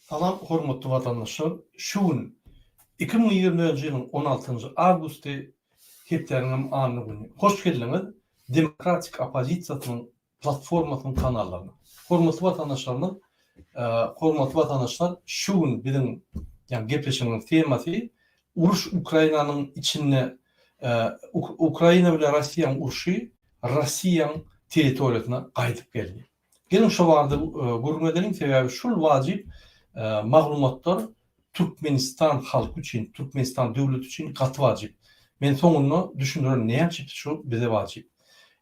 Salam hormatly vatandaşlar. Şu gün 2020 yılın 16 avgustu heplerinin anı günü. Hoş geldiniz Demokratik Opozisiyanın platformasının kanallarına. Hormatly vatandaşlarımız, hormatly vatandaşlar, şu gün bizim yani gepleşiminin teması uruş Ukrayna'nın içinde Ukrayna ile Russiyan uruşu Russiyan territoriyasına qayıtıp geldi. Gelin şu vardı gurgun edelim sebebi şu vacip maglumatlar Türkmenistan halkı için, Türkmenistan devleti için katı vacip. Men sonunu düşündürün ne yapıp şu bize vacip.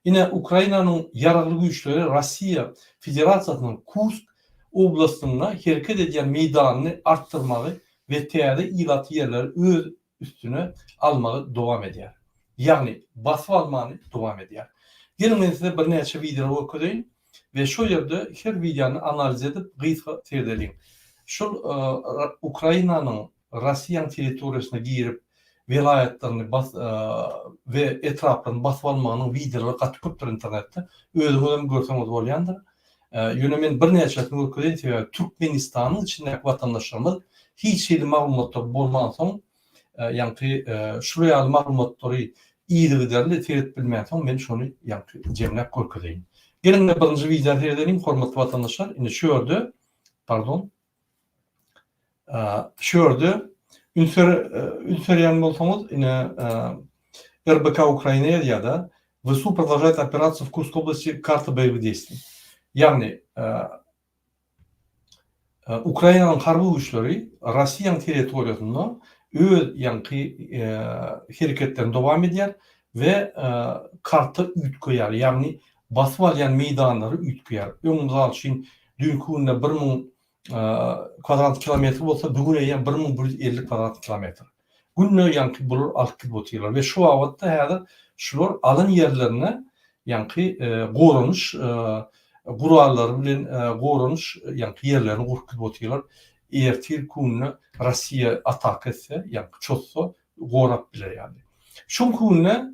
Yine Ukrayna'nın yararlı güçleri Rusya Federasyası'nın Kursk oblastında hareket eden meydanını arttırmayı ve teyade ilat yerleri öz üstüne almayı devam ediyor. Yani basıp almayı devam ediyor. Gelin ben size bir neçe video okuyayım ve şu yerde her videonu analiz edip gıysa seyredelim. Şu Ukrayna'nın Russiyan territoriyasına girip velayetlerini ve etraflarını basıp almanın videoları katıptır internette. Özüm görseniz bolyandır. Yöne men bir neçesini okuyayım. Türkmenistan'ın içindeki vatandaşlarımız hiç şeyli maglumatlar bolmadan soň yani şuraya maglumatları iyiliği derli teyret bilmeyen soň men şonu yani cemlep görkezeyim. Gelin de birinci videoyu seyredelim hormatly vatandaşlar. Indi şu yerde şu yerde Ünseryan bolsanız yine РБК Украина ya da ВСУ продолжает операцию в Курской области карта боевых действий. Yani Ukrayna'nın harbi güçleri Russiyan territoriyasında öz hareketlerini devam ediyor ve karta ütköyer. Yani basıp alyan meydanları ütköyer. Misal için dünkü günde 1000 kvadrat kilometre olsa bugün eğen 1150 kvadrat kilometre. Günne yankı bulur alkı botuyorlar ve şu vakitte hada şular alın yerlerine yankı qorunuş guralları bilen qorunuş yankı yerlerini qurkut botuyorlar. Ertir günne Rusya atak etse yankı çotsa qorap biler yani. Şu günne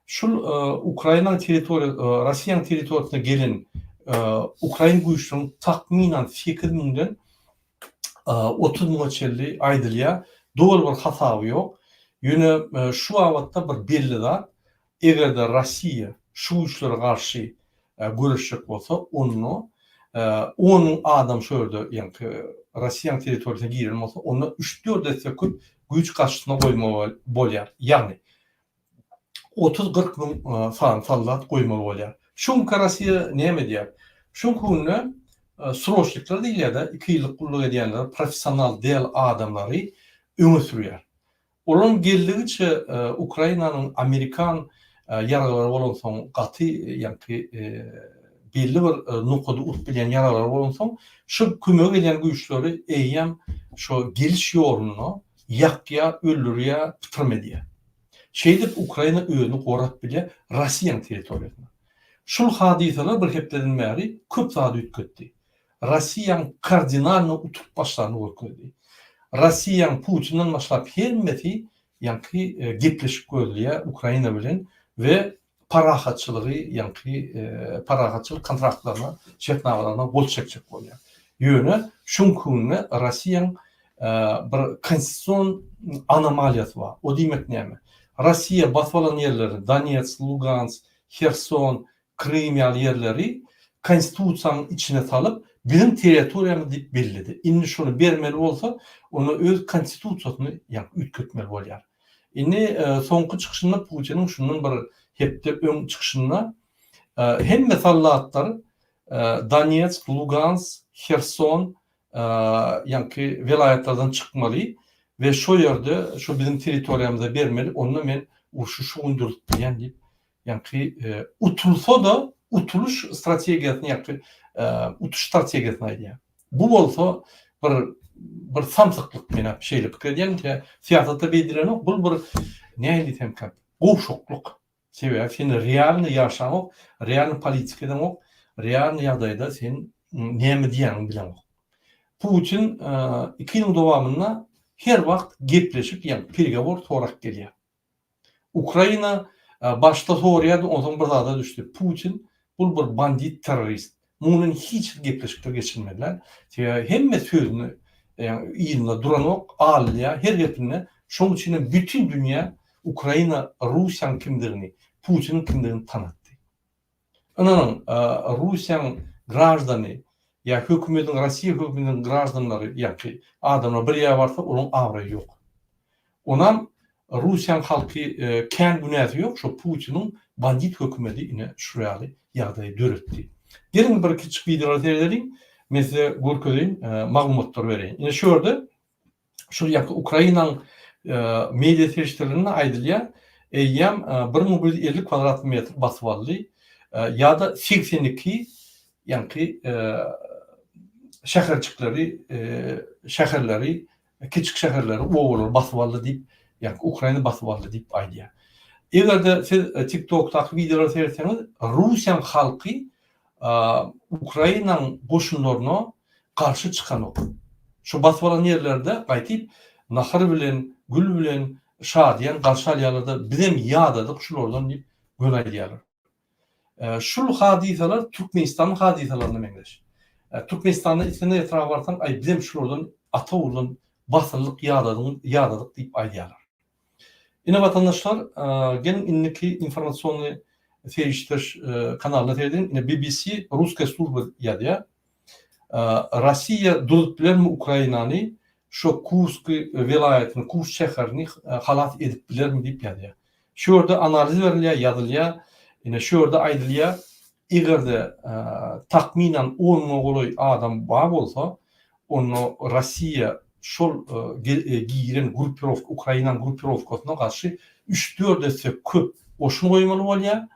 şu Ukrayna territoriyası Russiyan territoriyasına gelen Ukrayna güçlerinin takminen 8000'den 30 çelli aydılya doğru bir hasabı yok. Yine şu avatta bir belli da eğer de Rusya şu güçlere karşı görüşecek olsa onun adam şöyle yani Russiyan territoriyasına girelim olsa onu 3-4 destek güç karşısına koymalı bolyar. Yani 30-40 bin sallat koymalı bolyar. Şunka Rusya ne mi diyor? Şunka onu sroçlikler değil ya da 2 yıllık kulluk edenler, profesyonel değil adamları öne sürüyor. Onun geldiğince Ukrayna'nın Amerikan yaraları olan son katı yani belli bir noktada utbilen yaraları olan son şu kömök eden güçleri eyyem şu geliş yolunu yakya, öldürüye, bitirmediye. Şeyde Ukrayna önünü korap bile Russiyan territoriyasına. Şu hadiseler bir heplerinin meri köp saat ütkötti. Russiyan kardinalno utup başlarını korkuyordu. Russiyan Putin'in başlap hemmeti yankı gepleşip gözlüye Ukrayna bilen ve parahatçılığı yankı parahatçılık kontraktlarına, şetnavalarına bol çekecek oluyor. Yönü şunkunne Russiyan bir konstitusyon anomaliyası var. O demek ne mi? Rusya basılan yerleri Donetsk, Lugansk, Kherson, Krimyal yerleri konstitusiyanın içine salıp bizim teritoriyamız deyip belirledi. İndi şunu vermeli olsa onu öz konstitusiyasını yani ütkötmeli bolyar. İndi sonku çıkışında Putin'in şunun bir hepde ön çıkışında hem mesallatlar Donetsk, Lugansk, Kherson yani velayetlerden çıkmalı ve şu yerde şu bizim teritoriyamıza vermeli. Onunla men şu undurut diyen deyip yani utulsa da utuluş stratejiyasını yani utuş stratejiyasına diye. Bu olsa bir samsıklık mena şeyle fikir ediyen ki siyasatta bediren o bu bir ne desem ki qoşukluk sebebi sen realni yaşamak, realni politikadan o, realni yadayda sen nemi diyen bilen o. Putin 2 yıl devamında her vakt gepleşip yani pergovor torak geliyor. Ukrayna başta soruyordu, o zaman burada da düştü. Putin bu bir bandit terörist. Bunun hiç gepleşikler geçirmediler. Hem sözünü yani ýylyna duran ok, alya, her gepine şoň içine bütün dünya Ukraina Russiýanyň kimdigini, Putiniň kimdigini tanatdy. Ananyň Russiýanyň grajdany ya hökümetiň Rossiýa hökümetiniň grajdanlary ýa-ki adamlar bir ýa barsa olaň awry ýok. Onam Russiýanyň halky kän günäsi ýok, şo Putiniň bandit hökümeti ine şurýaly ýagdaýy döretdi. Gelin bir kiçik videolar seyredelim. Men size görkezeýin, maglumatlar bereyim. Ine şu ýerde şu ýa-ki Ukrainaň media serişlerine aýdylýar, eýýam 1150 kvadrat metr basyp aldy. Ýa-da 82 ýa-ki şäherleri, kiçik şäherleri owalar basyp aldy diýip, ýa-ki Ukraina basyp aldy diýip aýdýar. Egerde siz TikTok'taky videolar seyretseňiz, Russiýanyň halky Ukrainaň goşunlaryna karşı çykan ok. Şu basyp alan ýerlerde gaýtyp nahar bilen, gül bilen şadýan garşy alýarlarda bizem ýadadyk şulardan diýip gönaýdýarlar. Şul hadiseler Türkmenistanyň hadiselerini meňdeş. Türkmenistanyň içinde etraf barsan, ay bizem şulardan ata ulan basyrlyk ýadadyk diýip aýdýarlar. Ine vatandaşlar, gelin inniki informasyony seriştir kanalyna seyredin. Ine BBC Russka служба ýadýar. Rossiýa durup bilermi Ukrainany şo Kursk vilayatyny, Kursk şäherini halat edip bilermi diýip ýadýar. Şu ýerde analiz berilýär, ýazylýar. Ine şu ýerde aýdylýar, egerde takminan 10 000 goloy adam bar bolsa, onu Rossiýa şol giýiren gruppirovka, Ukrainaň gruppirovkasyna garşy 3-4 есе köp oşun goýmaly bolýar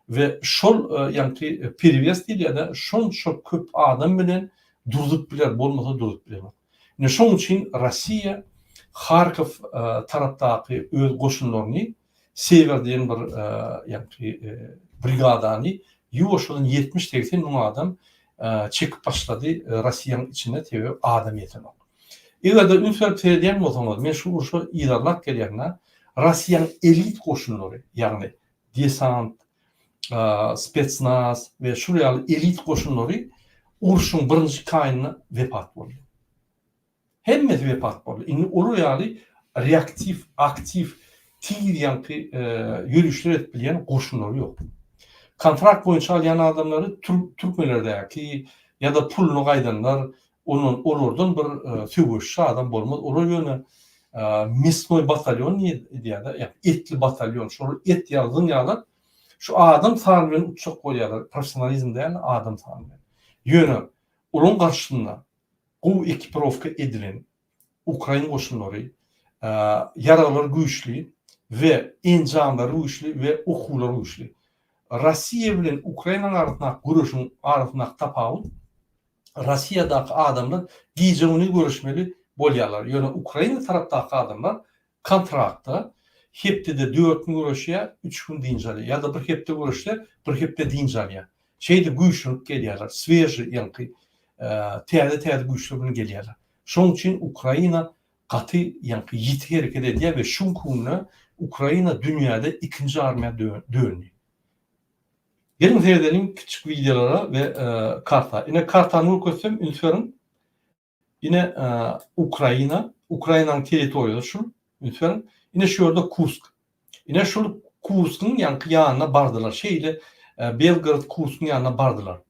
we şol ýa-ni perewes diýilýär, şol köp adam bilen durup biler, bolmasa durup biler. Ne şoň üçin Rossiýa Harkov tarapdaky öz goşunlaryny Severden bir ýa-ni brigadany ýoşulan 70-80 000 adam çekip başlady Rossiýanyň içine tebe adam ýetenok. Egerde ünsürip seyrediyen bolsaňyz, men şu ýylarlap gelýärler, Rossiýanyň elit goşunlary, ýagny desant, spetsnaz we şurýaly elit goşunlary uruşyň birinji kaýnyna wepat boldy. Hemmesi wepat boldy. Indi olýaly reaktiv, aktiv, tir ýa-ki ýürüşler edip bilýän goşunlar ýok. Kontrakt boýunça alýan adamlary türkmenlerdäki ýa-da pulunu gaýdanlar, olardan bir söwüşçi adam bolmaz. Olar ýöne misnoy batalyon diýär, etli batalyon, şol et ýalgyn ýalar, şu adam sany bilen uçak goýarlar, professionalizm diýen adam sany bilen. Ýöne olaň garşysynda gowy ekipirovka edilen Ukraina goşunlary yaralar güýçli we enjamlar güýçli we okuwlar güýçli. Rossiýa bilen Ukraina arasynda görüşüň arasynda tapawut Rossiýadaky adamlar giýjegini görüşmeli bolýarlar. Ýöne Ukraina tarapdaky adamlar kontraktda hepde 4 gün görüşýär, 3 gün diňjali ýa-da bir hepde görüşýär, bir hepde diňjali. Şeýde güýçlük gelýärler, sveji ýa-ki täze güýçlük bilen gelýärler. Şoň üçin Ukraina gaty ýa-ki ýiti hereket edýär we şu kunna Ukraina dünýäde ikinji armiýa dönýär. Gelin seyredelim küçük videolara ve karta. Yine kartanı göstereyim, ünsürüm. Yine Ukrayna'nın teritoriyası şu, ünsürüm. Yine şu orada Kursk. Yine şu Kursk'un yanına bardılar. Şeyle Belgrad Kursk'un yanına bardılar.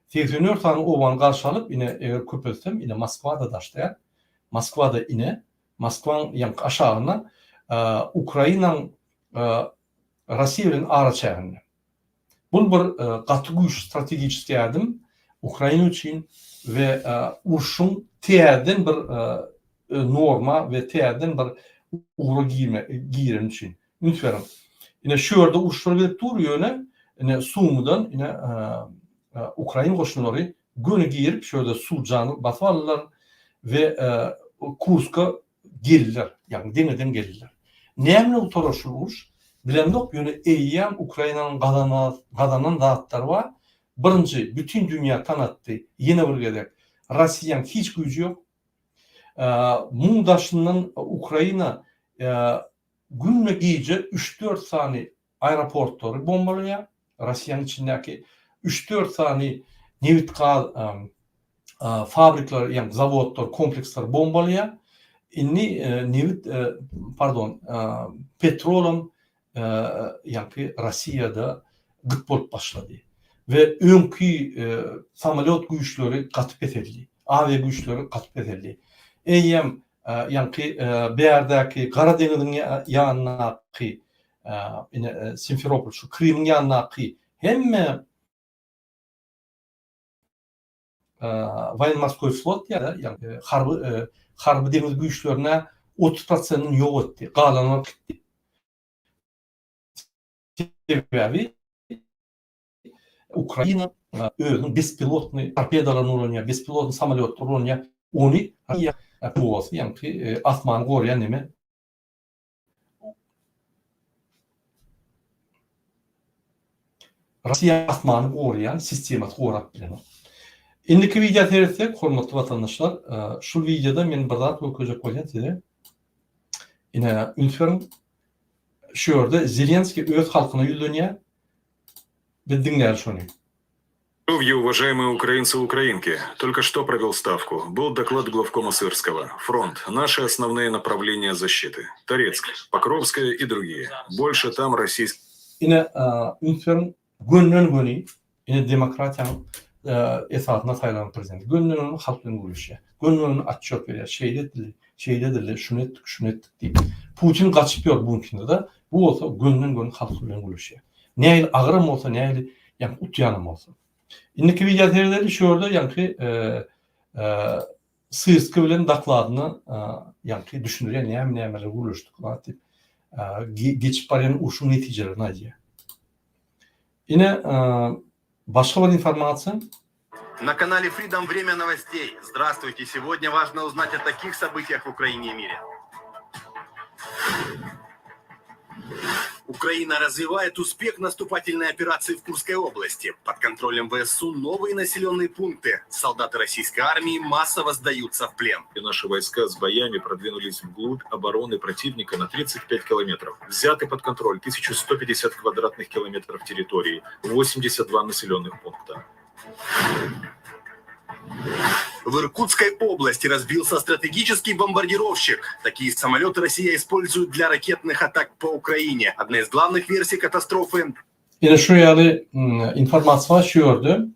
84 tane ovan karşı alıp yine eğer köpetsem yine Moskva'da daştayan. Moskva'da yine Moskva'nın aşağına Ukrayna'nın Rossiýanyň ara çäginde. Bu bir gaty güýç strategik ýardym Ukraina üçin we urşun täzeden bir norma we täzeden bir uğra giýiren üçin. Ünsürüm. Ine şu ýerde urşlar gelip durýar, ine Sumudan ine Ukraina goşunlary göne giýirip şöyle suw jany basyp alýarlar we Kurska gelirler. Yani deneden gelirler. Näme utoraşulmuş? Bilemdok ýöne eýýän Ukrainanyň gadanan daatlar var. Birinji bütün dünýä tanatdy. Ýene bir gezek Rossiýanyň hiç güýji ýok. Muňdaşyndan Ukraina günne giýje 3-4 sany aeroportları bombalaya. Rossiýanyň içindäki 3-4 sany fabrikler, yani zavodlar, kompleksler bombalaya. İnni nevit pardon petrolum yani Rusya'da gıt bolup başladı. Ve önkü samolyot güçleri katıp etildi. AV güçleri katıp etildi. Eyyem yani Beyardaki Karadeniz'in yanındaki Simferopol, şu Kırım'ın yanındaki hem Военно-морской flot ya da yani harbi deniz güçlerine 30%'ını yok etti. Kalanı sebebi Ukrayna özünün bespilotny torpedalarını ulanıya, bespilotny samolyotlar ulanıya, onu PVO'su yani asmanı koruyan neme Rusya asmanı koruyan sistemat korap bilen. Indiki video seyretsak, hormatly vatandaşlar, şu videoda men bir zat öküjek bolýan size. Ine ülkenin şu yerde Zelenskiy öz halkına yüzleniyor. Biz dinleyelim şunu. Здоровье, уважаемые украинцы и украинки. Только что провел ставку. Был доклад главкома Сырского. Фронт. Наши основные направления защиты. Торецк, Покровская и другие. Больше там российские... Yine ülkenin gönlünü yine demokratyanın esasına sayılan prezident. Gönlünün halkının kuruluşu. Gönlünün açık veriyor. Şeyde dili, şunu ettik deyip. Putin kaçıpıyor bunun içinde de. Bu olsa gönlünün halkının kuruluşu. Ne ayıl ağrım olsa, ne ayıl yani utyanım olsa. İndiki video serileri şu orada yani Sırskı bilen dakladını yani düşündürüyor. Neyemeler vuruştuk. Geçip barayan uşun neticelerini acıyor. Yine başka bir informasyon. На канале Freedom время новостей. Здравствуйте. Сегодня важно узнать о таких событиях в Украине и мире. Украина развивает успех наступательной операции в Курской области. Под контролем ВСУ новые населенные пункты. Солдаты российской армии массово сдаются в плен. И наши войска с боями продвинулись вглубь обороны противника на 35 километров. Взяты под контроль 1150 квадратных километров территории, 82 населенных пункта. В Иркутской области разбился стратегический бомбардировщик. Такие самолеты Россия использует для ракетных атак по Украине. Одна из главных версий катастрофы. Yine şuraya informasyon şu gördü.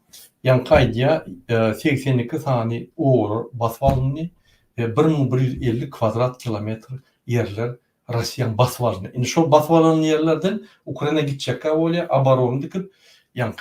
Yani kaydıya 82 tane oğru basvalını 1150 kvadrat kilometre yerler Rusya'nın basvalını. Yani şu basvalının yerlerden Ukrayna gidecek öyle abaronu dikip yani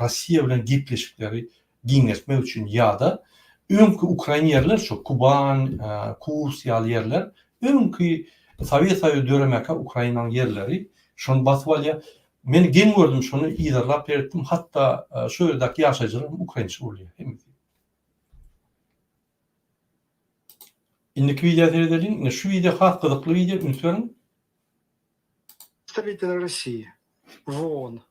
Rusya ile gitleşikleri giyinleşmek için ya da önkü Ukrayna yerler şu Kuban, Kurs yerler önkü Sovyet dönemeka Ukrayna'nın yerleri şunu basvalya men gen gördüm şunu idarlap ettim hatta şöyle yaşayacağım Ukraynaca oluyor. İndiki video seyredelim. Şu video hakkılıklı video unutuyorum. Представители России в ООН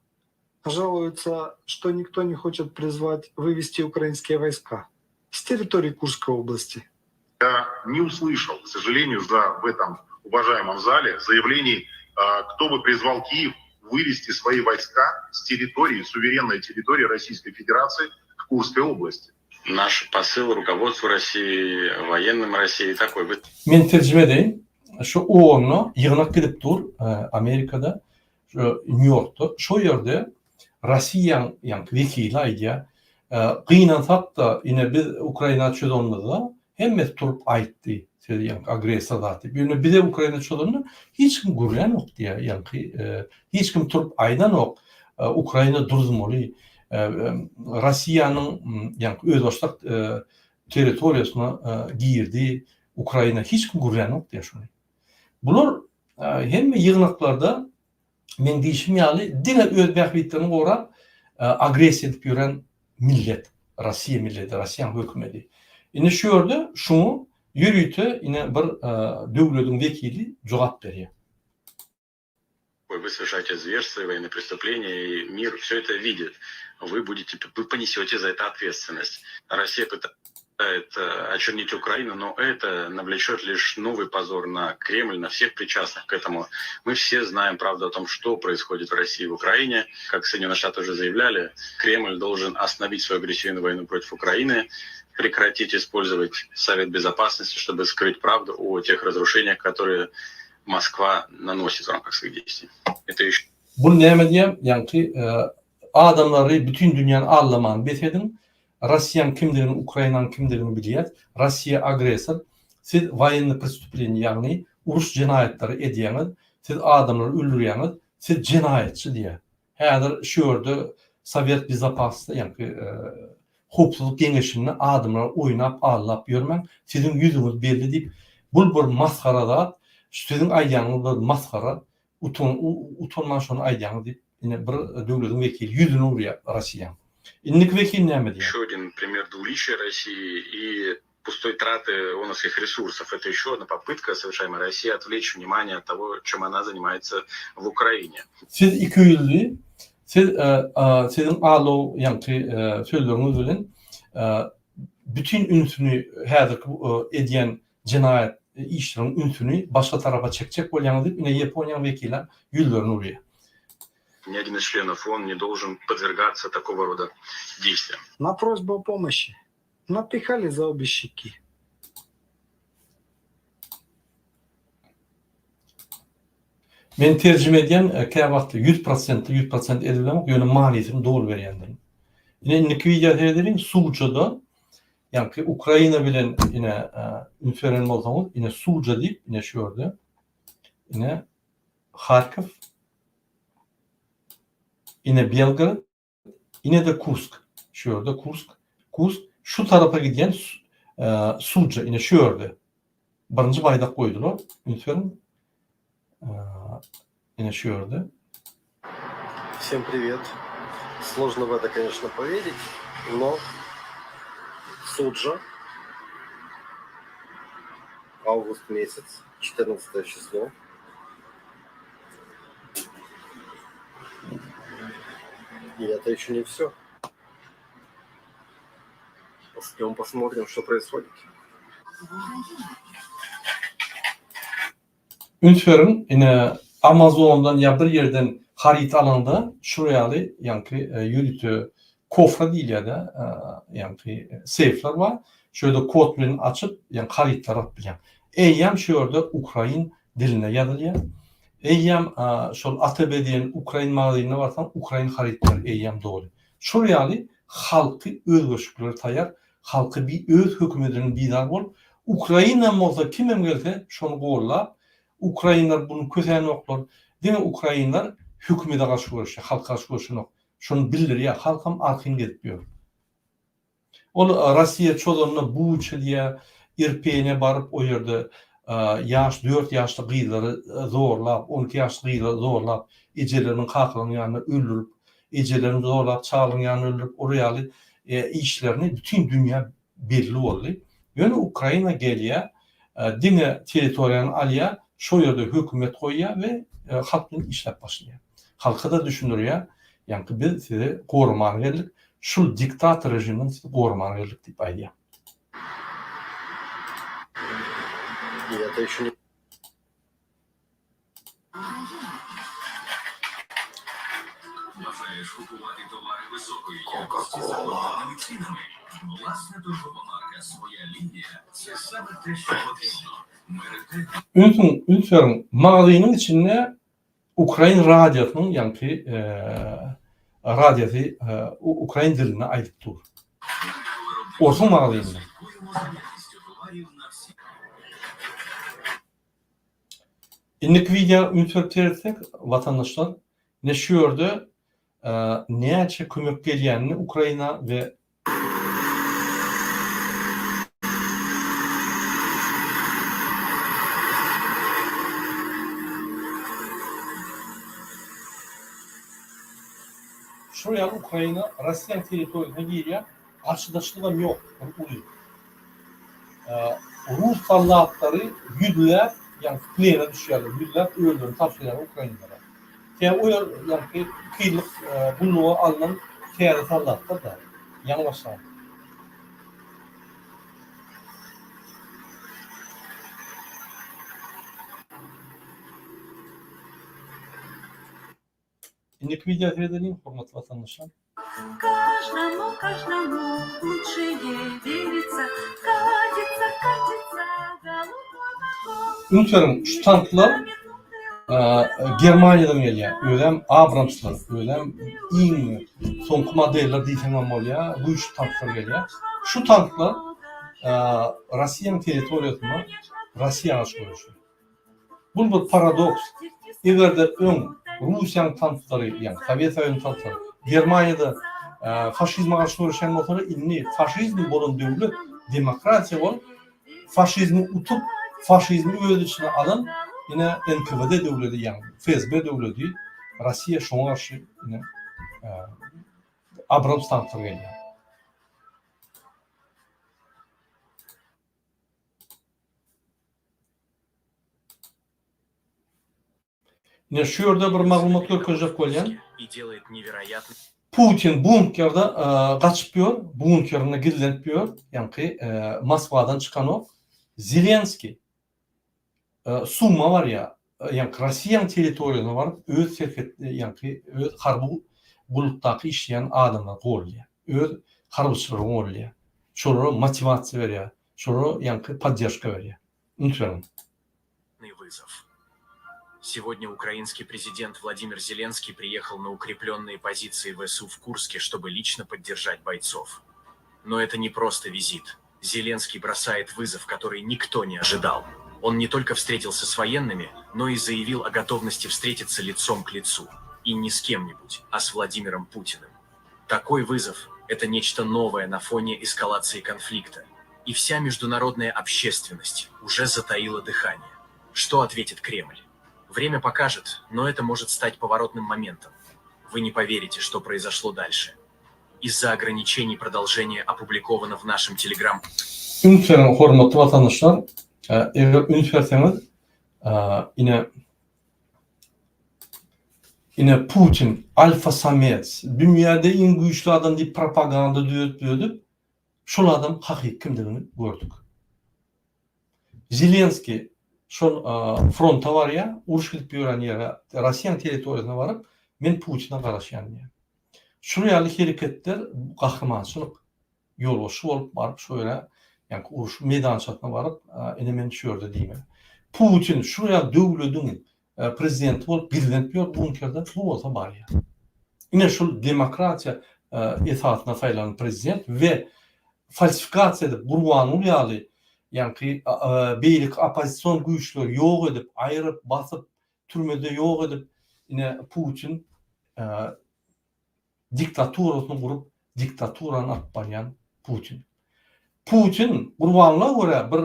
жалуются, что никто не хочет призвать вывести украинские войска с территории Курской области. Я не услышал, к сожалению, в этом уважаемом зале заявлений, кто бы призвал Киев вывести свои войска с территории, суверенной территории Российской Федерации в Курской области. Наш посыл руководству России, военным России такой. Men tercüme edeyim. Şu OON'u yığınak gidip dur Amerika'da, New York'ta. Şu yerde Rusya'nın yani vekili aydı. Kıyınansak da yine biz Ukrayna çözümünde hem turup aitti. Yani agresör zaten. Bir de Ukrayna çözümünde hiç kim guryan yok diye. Yani hiç kim turup aydan yok. Ukrayna duruzmalı. Rusya'nın yani öz başlık teritoriyasına girdi. Ukrayna hiç kim guryan yok diye şunu. Bunlar hem yığınaklarda men deyişim yani dine özbekliklerini oraya agresiya edip yören millet, Rusya milleti, Rusya hükümeti. Yine şu yerde şunu yürütü yine bir devletin vekili cevap veriyor. Вы совершаете зверства, военные преступления, и мир все это видит. Вы понесете за это ответственность. Россия пытается очернить Украину, но это навлечет лишь новый позор на Кремль, на всех причастных к этому. Мы все знаем правду о том, что происходит в России и в Украине. Как Соединенные Штаты уже заявляли, Кремль должен остановить свою агрессивную войну против Украины, прекратить использовать Совет Безопасности, чтобы скрыть правду о тех разрушениях, которые Москва наносит в рамках своих действий. Это еще... Bu näme diýem? Ýani adamlary bütün dünýäni allaman betedin. Russiýan kimdigini, Ukrainan kimdigini bilýär. Russiýa agresor. Siz военный преступление, ýagny uruş jinayetleri edýäňiz. Siz adamlary öldürýäňiz. Siz jinayetçi diýär. Häzir şu ýerde Sovet Bizapasty, ýani hopsuzluk geňeşini adamlar oýnap, allap ýörmäň. Sizin ýüzüňiz belli diýip, bu bir maskarada, sizin aýdýanyňyz bir maskara, utanma şonu aýdýanyňyz diýip, ine bir döwletiň wekili ýüzüne urýar Russiýa. Inniki векиль näme diýär? Еще один пример двуличия России и пустой траты ООНовских ресурсов. Это еще одна попытка, совершаемая Россией, отвлечь внимание от того, чем она занимается в Украине. Siz iki ýüzlü, sizin alo ýani sözleriňiz bilen bütün ünsüni häzirki edýän jinayet işleriň ünsüni başga tarafa çekjek bolýanyňy diýip, ine Ýaponiýa wekiller ýüzlerini urýar. Ни один из членов ООН не должен подвергаться такого рода действиям. На просьбу о помощи напихали за обе щеки. Men terjime edýän käbir wagtda 100% edilemek ýöne maliýetini dogry berýändir. Ine inniki video ederiň Suwjada, ýani Ukraina bilen ine ünsüren bolsaňyz, ine Suwja diýip, ine şu ýerde, ine Kharkiv, ine Belgrad, ine de Kursk. Şu ýerde Kursk şu tarafa gidýän Suwja, ine şu ýerde. Birinji baýdak goýdular, ünsüren ine şu ýerde. Всем привет. Сложно в это, конечно, поверить, но Суджа, август месяц, 14 число. И это еще не все. Пойдем посмотрим, что происходит. Ünsüren ine Amazon'dan ya bir yerden harita alanda şurayalı yankı yürütü kofra diýil ýa-da yankı seyfler var. Şöyle kod bilen açıp yani haritalar atýan. Eýem şu ýerde Ukrain diline ýazylýar. Eýem şol ATB diýen Ukrain magazynyna barsan Ukrain haritalar eýem dogry. Şurayalı halky özgörşükleri taýar, halky bir öz hökümetiniň bidar bolup Ukraina bolsa kimem gelse şonu gollap Ukrainlar bunu kösen oklar. Dene Ukrainlar hükümete karşı görüşür, halka karşı görüşür. Şunu bilir ya, halkam arkın gedip ýör. Ol Russiýa çolanyna bu çylýa irpeýine baryp o ýerde ýaş 4 ýaşly gyzlary zorlap, 12 ýaşly gyzlary zorlap, ejeleriniň kakylaryny ýanyna öldürüp, ejelerini zorlap, çalyny ýanyna öldürüp, orýaly işlerini bütün dünýä belli boldy. Ýöne Ukraina gelýär, dine territoriýany alýar, şu ýerde hökümet goýýar we halk bilen işläp başlaýar. Halka da düşünürýär, ýani biz size gorman berdik, şu diktator rejiminden size gorman berdik diýip aýdýar. И это еще не... Бажаєш купувати товари високої якості за планованими цінами? Власна торгова марка «Своя лінія» – це саме те, що потрібно. Ünsüren magazynyň içinde Ukrain radiosynyň ýani radiosu Ukrain diline aýdyp dur. Orsun magazynyna. Inniki video ünsürtersek vatandaşlar ne şu ýerde näçe kömek gelýänini Ukraina we şuraya Ukraina, Russiýa territoriýasyna girýär, arşydaşlygam ýok, uly. Rus soldatlary ýüzler, ýani plena düşýärler, ýüzler öldürüp tapşyrýar Ukrainada. O ýani kıylyk bunu alınan täze soldatlar da ýani başlar. İndiki video seyredelim hürmetli vatandaşlar. Каждому лучшее верится, катится, голубой Unutmayalım şu tanklar Germanya'dan geliyor. Öylem Abrams'lar, öylem İng, sonku modeller diytemem oluyor. Bu üç tanklar geliyor. Şu tanklar Rusya'nın teritoriyasına Rusya'ya soruyor. Bu bir paradoks. Eğer de Rusya'nın tankları, yani Sovyet Sovyet'in tankları, Germanya'da faşizme karşı uğraşan motoru inni faşizmi bolun devlet demokrasiya bol faşizmi utup faşizmi öz içine alan yine NKVD devleti yani FSB devleti Rusya şuna karşı yine Abrams tankları geliyor. Yine şu yerde bir malumat görközecek olyan Putin bunkerda kaçıpıyor, bunkerine gizlenpiyor. Yani Moskva'dan çıkan o Zelenski Suma var ya, yani Rusya'nın teritoriyasına varıp öz serketli, yani öz harbi buluttaki işleyen adamlar oluyor. Öz harbıçılar oluyor. Şurada motivasyon veriyor. Şurada yani поддержка veriyor. Unutmayalım. Сегодня украинский президент Владимир Зеленский приехал на укрепленные позиции ВСУ в Курске, чтобы лично поддержать бойцов. Но это не просто визит. Зеленский бросает вызов, который никто не ожидал. Он не только встретился с военными, но и заявил о готовности встретиться лицом к лицу. И не с кем-нибудь, а с Владимиром Путиным. Такой вызов – это нечто новое на фоне эскалации конфликта. И вся международная общественность уже затаила дыхание. Что ответит Кремль? Время покажет, но это может стать поворотным моментом. Вы не поверите, что произошло дальше. Из-за ограничений продолжение опубликовано в нашем Telegram. Unutmayalım hürmetli vatandaşlar. Eğer unutmayarsanız yine Putin, Alfa Samet, dünyada en güçlü adam diye propaganda diyordu. Şu adam hakiki kimliğini gördük. Zelenski şu fronta var ya, uruş gidip yören yere, Rusya'nın teritoriyasına varıp, men Putin'e karışan ya. Şuraya hareketler, kahramançılık yolbaşı olup varıp şöyle, yani uruş meydançatına varıp, hemen şöyle diyeyim. Putin şuraya devletin prezidenti olup birlenmiyor, bunkerde bu olsa var ya. Yine şu demokrasiya etaatına sayılan prezident ve falsifikasiyada kurban oluyalı, yani beylik opozisyon güçleri yok edip, ayırıp, basıp, türmede yok edip, yine Putin diktaturasını kurup, diktaturanı atbayan Putin. Putin kurbanlığa göre bir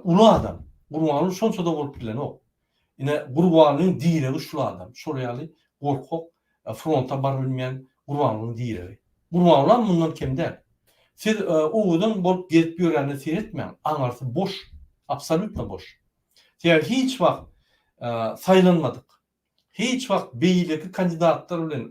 ulu adam. Kurbanlığı sonsuda olup bilen o. Yine kurbanlığın direği şu adam. Şurayalı korkuk, fronta barılmayan kurbanlığın direği. Kurbanlığa bundan kimden? Siz oğudan bolup gelip görenini seyretmeyin. Anarsı boş. Absolutla boş. Yani hiç vakt saylanmadık. Hiç vakt beyleki kandidatlar bilen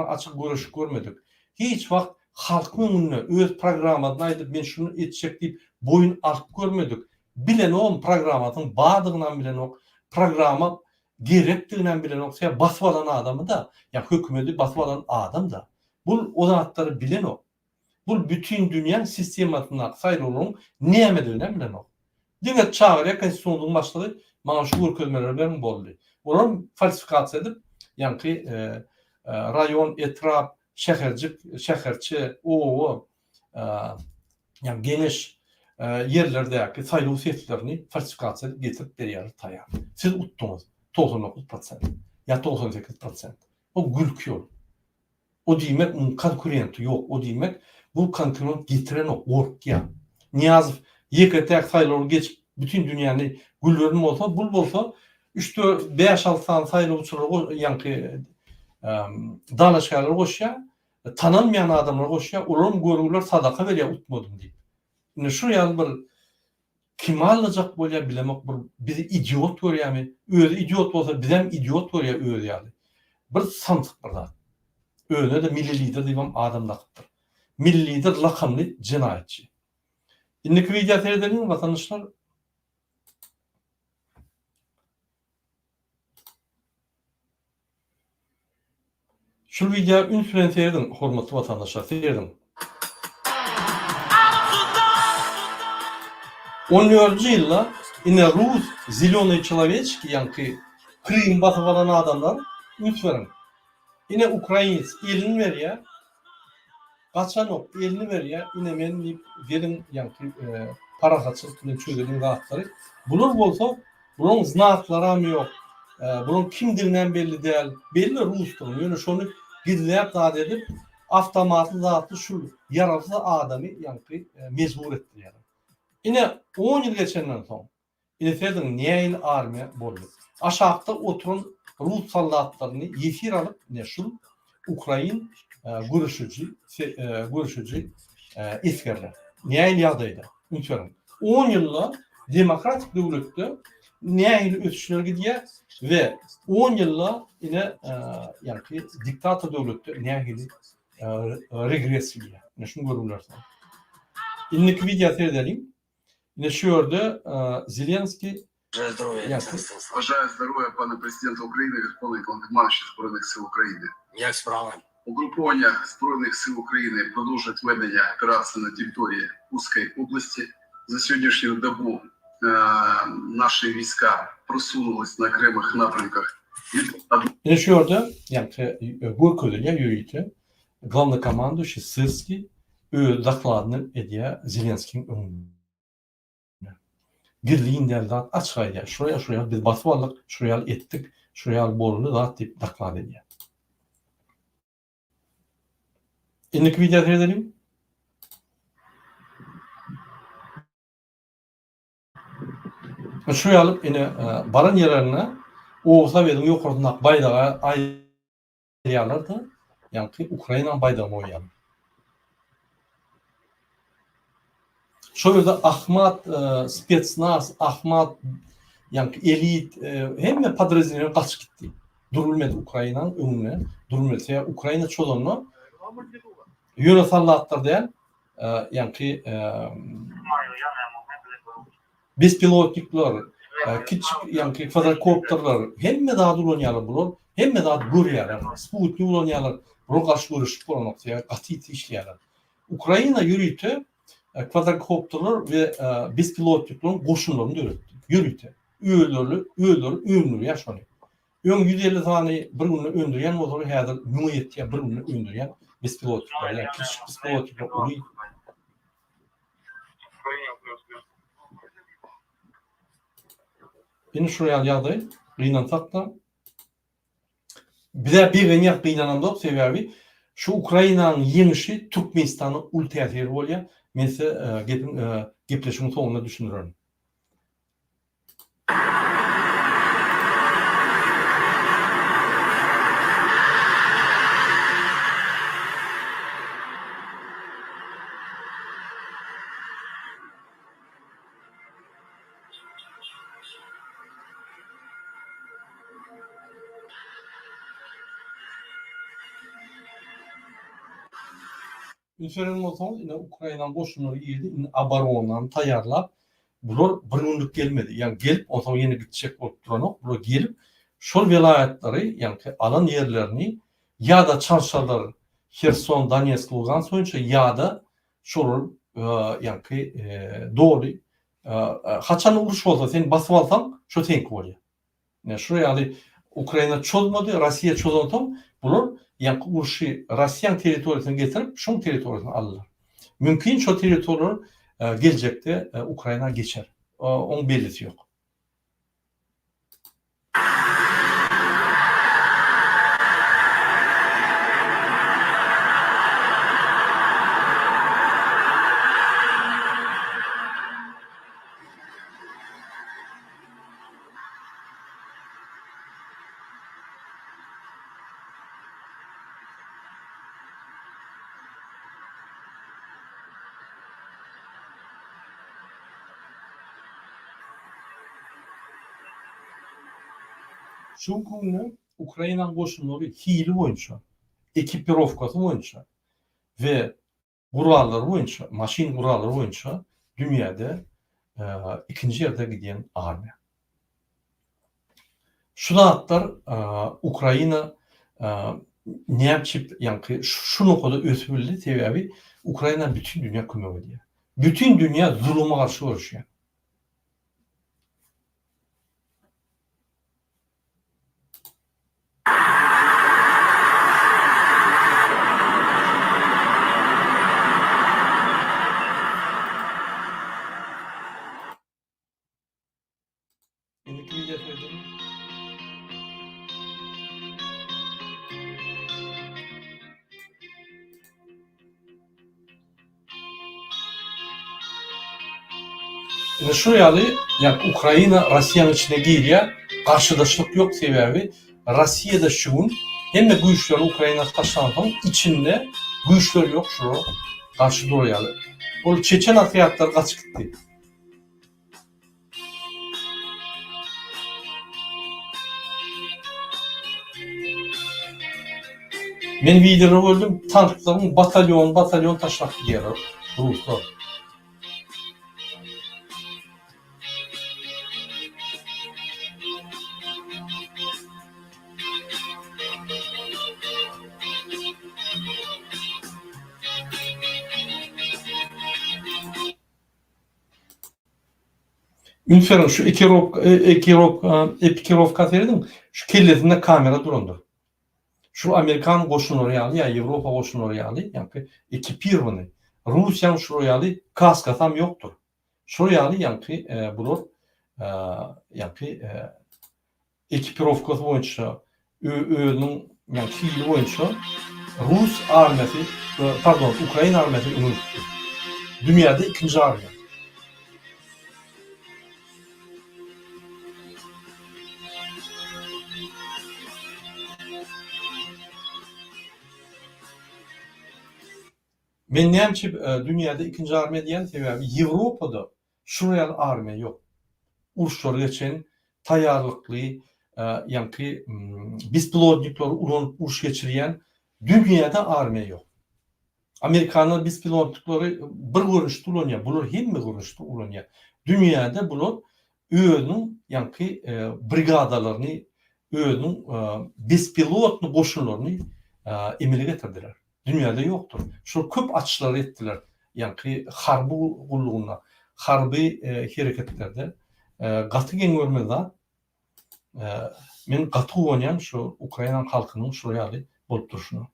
açık görüş görmedik. Hiç vakt halkın önüne öz programadına aydıp ben şunu etecek deyip boyun alt görmedik. Bilen o programatın bağdığından bilen o programa gerektiğinden bilen o basıp alan adamı da ya hükümeti basıp alan adam da bu olanakları bilen o. Bu bütün dünyanın sistematına sayılı olan niyemediğinden bilen o. Dine çağırıya konstitusiyonun başlığı bana şu ülkeleri benim boldu. Onun falsifikasyon edip yani rayon, etraf, şehirçi, yani geniş yerlerdeki sayılı setlerini falsifikasyon edip getirip bir yere tayan. Siz uttunuz 99% ya 98%. O gülküyor. O demek onun konkurenti yok. O demek bu konkurent getiren o korkya. Niyazov yeketek sayıları geç bütün dünyanın güllerini olsa, bul olsa 3-5-6 tane sayılı uçurur yani dalaşkalar koşya, tanınmayan adamlar koşya, ulan görürler sadaka veriyor utmadım diye. Yani şuraya bir kim alacak böyle bilemek bizi idiot görüyor mi? Öyle idiot olsa bizim idiot görüyor öyle yani. Bir santık burada. Öyle de milli lider diyeyim adam lakıptır. Milli lider lakamlı cinayetçi. İndiki video seyredelim vatandaşlar. Şu video ün süren seyredin, hormatly vatandaşlar, seyredin. 14-nji ýylda ine Rus Zilony Человечки, ýa-ni Krym basyp alan adamlar ün süren. Ine Ukrainis elini berýär. Gaçanok elini berýär. Ine men diýip gelin, ýa-ni parahatçylyk bilen çögediň zatlary. Bular bolsa, buların znaklaramy ýok. Bunun kimdiginen belli däl. Belli Rusdur. Ýöne şonu gidilip zat edip avtomatly zatly şu yararsız adamy, ýa-ni mezbur etdiler. Ine 10 ýyl geçenden soň ine sedin näil armiýa boldy. Aşağıda oturan Rus soldatlaryny efir alıp ne şu Ukrayn görüşücü eskerler. Näil ýagdaýda. Üçüncü 10 ýylda demokratik döwletde näil ötüşler gidýär we 10 ýylda ine ýa-ni diktator döwletde näil regresiýa. Ne şunu görürlersen. İlk video seyredelim. Ine şu ýerde Зеленский. Бажаю здоров'я, пане президенте України, Верховний Головнокомандуючий Збройних сил України. Як справа? Угруповання Збройних сил України продовжують ведення операції на території Курської області. За сьогоднішню добу наші війська просунулись на окремих напрямках. Ine şu ýerde ýa-ni görkezilýär ýöýte Головнокомандуючий Syrski öz dakladyny edýär Zelenskiň öňünde. Girliğin derdi açaydı. Şuraya biz batıp aldık, şuraya ettik, şuraya bolunu da deyip daklad ediyor. İndiki video seyredelim. Şuraya alıp yine baran yerlerine Oğuz'a verdim yokurduğundan baydağı ayrıyalardı. Yani Ukrayna baydağını oynayalım. Şöyle Ahmat Spetsnaz, Ahmat yani elit hemme podrazdeleniýan gaçyp gitdi. Durulmady Ukrainanyň öňüne, durulmady. Ukraina çolanyny ýöne sallatlar diýen yani bespilotnikler, kiçik yani kvadrokopterler hemme daha duranýarlar bular, hemme daha görýärler. Sputnik ulanýarlar, rogaş görüşip bolanokda gatyt işleýärler. Ukraina ýürüýte kvadrokopterler ve bespilotniklerin goşunlaryny öğretdi. Yürütü. Öldürü yaşanıyor. Ön 150 tane bir günü öndürýän bolsa häzir 170 bir günü öndürýän bespilotnikler, yani küçük bespilotnikler uly. Ine şuraya ýagdaý, gynansak da bir gynýak gynanamda sebäbi şu Ukrainanyň ýeňişi Türkmenistana ul täsir bolýar. Men size gepleşiň soňuna düşünürüm. Ünsörün olsanız yine Ukrayna'nın boşluğunu iyiydi, abaronlarını tayarlap, bular bir günlük gelmedi. Yani gelip o zaman yine gidecek olup duranok, bular gelip şol velayetleri, yani alan yerlerini ya da çarşalar Kherson, Donetsk, Lugansk soyunca ya da şol yani doğru haçan uruş olsa sen basıp alsan şu tenk oluyor. Yani şuraya Ukrayna çözmedi, Rusya çözmedi, bular yani uruşu Russiyan territoriýasyna getirip şoň territoriýasyny aldylar. Mümkin şo territoriýalar gelecekde Ukrayna geçer. Oň bellisi ýok. Şu günü Ukrayna goşunları hili boyunca, ekipировкасы boyunca ve guralları boyunca, maşin guralları boyunca dünyada ikinci yerde giden armiya. Şu zatlar Ukrayna Nemçip yani şunu kadar ötübülü sebebi Ukrayna bütün dünya kömek ediyor. Bütün dünya zulüme karşı uğraşıyor. Endiki video söyledim. Şu yani Ukrayna Rusya'nın içine giriyor. Karşıdaşlık yok sebebi Rusya'da şunun hem de güçler Ukrayna taşlanmanın içinde güçler yok şu karşı doğru. O Çeçen harekatlar kaç gitti. Ben videoda gördüm tankların batalyon taşlak diyor Ruslar. Ünferin şu Epikirovka verdim. Şu kellesinde kamera durundu. Şu Amerikan koşunları yani ya Avrupa koşunları yani ekipirvanı. Rusya'nın şuraya kaska tam yoktur. Şuraya yani bunlar ekipirovkası boyunca öğünün yani fiili boyunca Rus armiyası pardon Ukrayna armiyası ünlü. Dünyada ikinci armiya. Ben Nemçip dünyada ikinci armiya diyen sebebi Avrupa'da şuraya armiya yok. Uruşlar geçen tayarlıklı yani bispilotnikler uruş geçiriyen dünyada armiya yok. Amerikanlar bispilotnikleri bir görünüşte ulanıyor. Bunlar hem mi görünüşte ulanıyor? Dünyada bunlar öğünün yani brigadalarını öğünün bispilotlu koşullarını emile getirdiler. Dünyada yoktur. Şu köp açıları ettiler. Yani harbi kulluğuna, harbi hareketlerde katı görmede men katı oynayan şu Ukrayna halkının şuraya bolup duruşunu.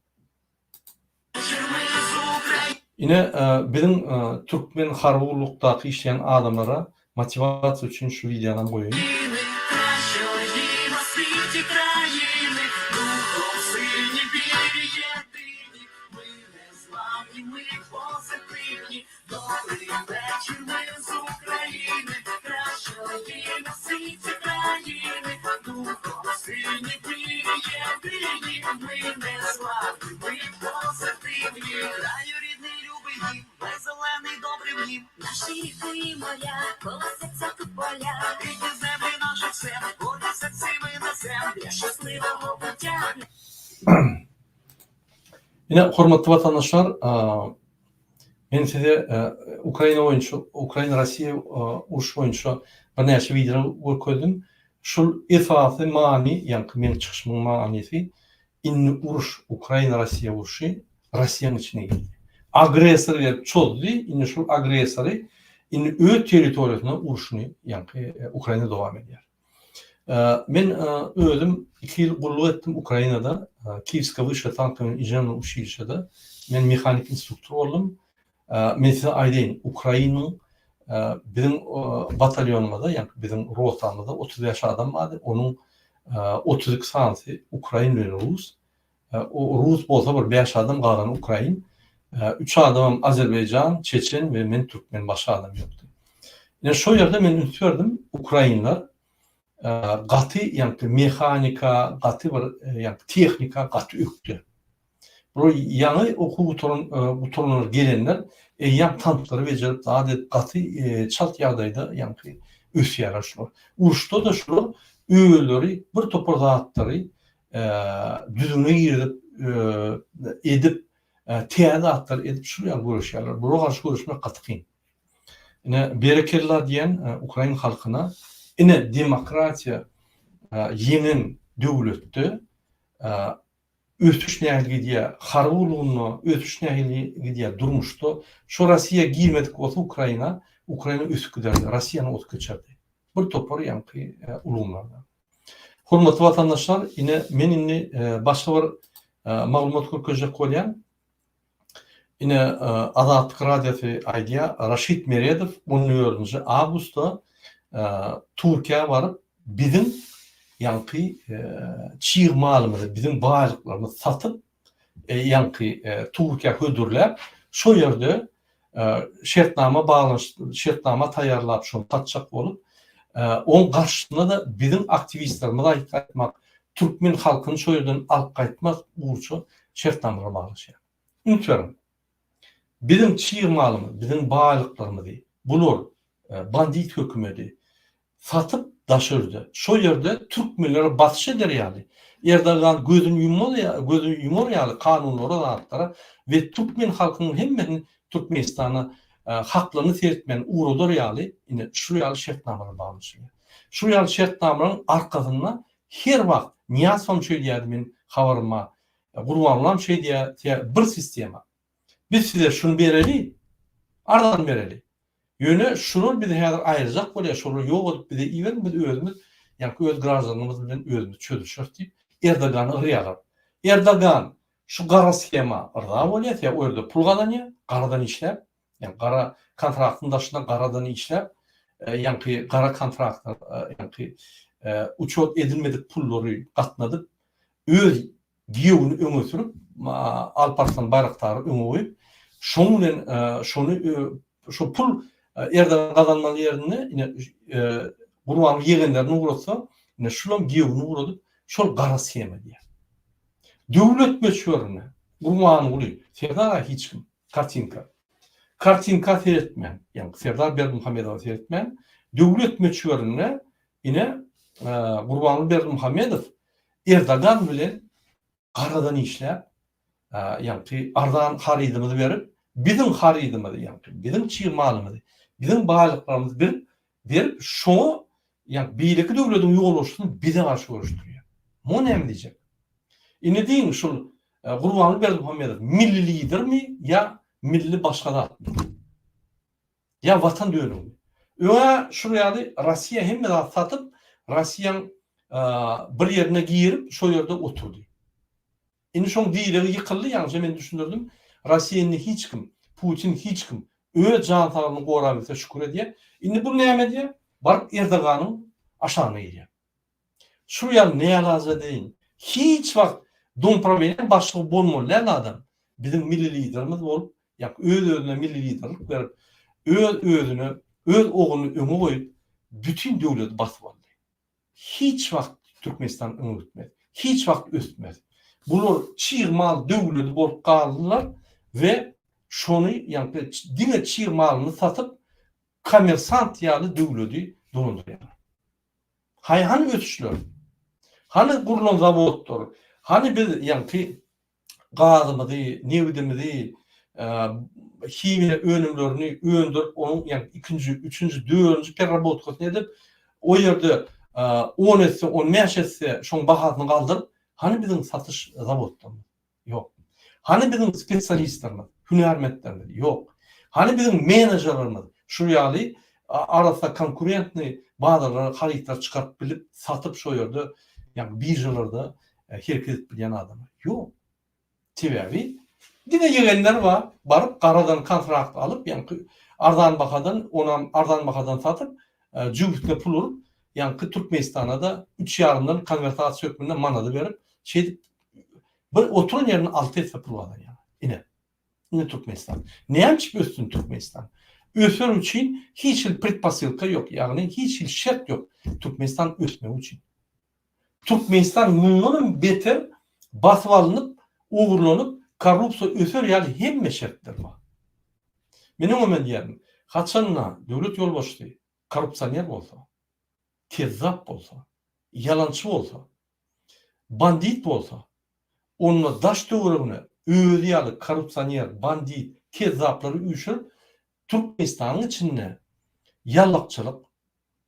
Yine benim Türkmen harbi kulluktaki işleyen adamlara motivasyon için şu videodan koyayım. Наші ріки і моря, колосяться тут поля, рідні землі наших сем, гордяться цими несем, для щасливого буття. Yine hormatlı vatandaşlar, ben size Ukrayna Rusya uruş boyunca bir neçe video koydum. Şu esası mani, yani men çıkışımın manisi, uruş Ukrayna Rusya uruşu Rusya'nın içine girdi. Agresör verip çözdü, şu agresörü ö teritoriyasına uruşunu yani Ukrayna devam ediyor. Ben özüm 2 yıl kulluk ettim Ukrayna'da. Kievska Vysha Tankovaya İnженерное училище'da. Ben mekanik instruktör oldum. Ben size aydayım. Ukrayna'nın bizim batalyonumda yani bizim rotamda 35 adam vardı. Onun 32 sanatı Ukrayna ve Rus. O Rus olsa bir 5 adam kalan Ukrayna. 3 adamım Azerbaycan, Çeçen ve men Türkmen başka adam yoktu. Yani şu yerde ben ünitördüm Ukraynalar katı yani mekanika, katı bir yani teknika katı öktü. Bu yani okul butonlar gelenler yan tankları becerip daha da katı çalt yağdaydı yani ös yaraşlar. Uçta da şu öğeleri bir topar dağıtları düzüne girip edip teyadatlar edip şuraya görüşüyorlar. Buraya karşı görüşmek katıkın. Yine berekeller diyen Ukrayna halkına yine demokrasiya yenin devleti ötüş nähili diye harulunu ötüş nähili diye durmuşdu. Şu Rossiya girmedik olsa Ukraina üst giderdi. Rossiyany ot geçerdi. Bir topar yankı ulumlardan. Hurmatly vatandaşlar, yine men indi başka bir maglumat köpürjek bolýan. Yine Azatlyk radiosu aýdýa Raşid Meredov 14 awgustda Türkiýe barıp bizim yankı çiğ malımızı, bizim bağlıklarımızı satıp yankı Türkiye hödürlep şu yerde şertnama tayarlap şunu tatçak olup onun karşısında da bizim aktivistlerimizi ayık etmek, Türkmen halkını şu yerden alıp kaytmak uğurçu şertnamaya bağlaşıyor. Unutuyorum. Bizim çiğ malımız, bizim bağlıklarımızı bulur, bandit hükümeti satıp daşırdı. Şu yerde Türkmenlere batış eder yani. Erdoğan gözünü yumur yani kanunları dağıttıra ve Türkmen halkının hemen Türkmenistan'a haklarını seyretmeyen uğrudur yani yine şuraya şertnamaya bağlanıyor. Şuraya şertnamanın arkasında her vakit niye son şey diyedim ben havarıma kurbanılan şey diye bir sistema. Biz size şunu bereli, aradan bereli. Yöne şunu bir de her ayıracak bolýar, şunu yok olup bir de iwen biz özümüz, yani öz garaşlarımız bilen özümüz çözüşür diýip Erdoğan'ı ırýarlar. Erdoğan şu gara skema ırda bolýar, ya öýerde pul galanýar, garadan işlep, yani gara kontraktyň daşynda garadan işlep, yani gara kontraktlar, yani uçot edilmedik pullary gatnadyp, öz giýegini öňe sürüp, Alparslan bayraktary öňe goýup, şoň bilen şu pul Erdoğan kazanmalı yerine yine kurbanlı yegenlerini uğratsa yine şulam giyevini uğradıp şol gara skema diye. Devlet meçhurine kurbanı uluyor. Serdar hiç kim. Kartinka seyretmen. Yani Serdar Berdimuhamedov seyretmen. Devlet meçhurine yine kurbanlı Berdimuhamedov Erdoğan bilen garadan işlep yani Ardahan haridimizi verip bizim haridimizi yani bizim çiğ malımızı bizim bağlıklarımız verip şunu yani birlikte devletin yollaştığını bize karşı görüştürüyor. Bu ne diyecek? Ne diyeyim şu Kurbanlı Berdimuhamedov milli lider mi ya milli başkada mı? Ya vatan dönümü mü? Öyle şuraya Rusya hem de satıp Rusya'nın bir yerine girip şu yerde oturdu. Şun diýiligi yıkıldı yani ben düşünürdüm. Rusya'nın hiç kim, Putin hiç kim öyle can sağlığını koruyabilse şükür ediyor. Şimdi bu ne diye? Barıp Erdoğan'ın aşağına gidiyor. Şuraya ne lazım deyin. Hiç vakt Dumprave'nin başlığı bolmalı adam. Bizim milli liderimiz olup, yani öz-özüne milli liderlik verip, öz oğlunu öňe koyup, bütün devleti basıp aldı. Hiç vakt Türkmenistan öňe gitmedi. Hiç vakt ötmedi. Bunlar çiğ mal devleti bolup kaldılar ve şonu yani dine çiğ malını satıp komersant ýaly devleti donandırýar. Hani ötüşler, hani kurulan zavodlar, hani biz yani gazımızı, nevdimizi, hime önümlerini öndürüp onun yani ikinci, üçüncü, dördüncü perrabotkasını edip o yerde 10 etse, 15 etse şonun bahasını kaldırıp hani bizim satış zavodlarımız yok. Hani bizim spesyalistlerimiz, hünermetlerimiz yok. Hani bizim menajerlerimiz şu ýaly arasında konkurentni bazıları haritler çıkartıp bilip satıp şu yerde yani birjalarda hareket edip bilen adamı yok. Sebebi dine yegenler var. Barıp karadan kontrakt alıp yani Ardan Bakadan satıp cübütüne pul olup yani Türkmenistan'a da 3,5'dan konvertasyon hükmünden manadı verip bir oturun yerine 6 etse pul alır yani. Yine Türkmenistan. Neyem çıkıyorsun Türkmenistan? Ösür için hiç предпосылка yok. Yani hiç şart yok. Türkmenistan ösme için. Türkmenistan bunların beter basıp alınıp, uğurlanıp, korrupsiya ösür yani hemme şartlar var. Benim ömen diyelim. Haçanla devlet yol başlıyor. Korrupsiyoner olsa, kezzap olsa, yalançı olsa, bandit olsa, onunla daş dövrüne özü yalı korrupsiyoner, bandit, kezzapları üşür, Türkmenistan'ın içinde yalakçılık,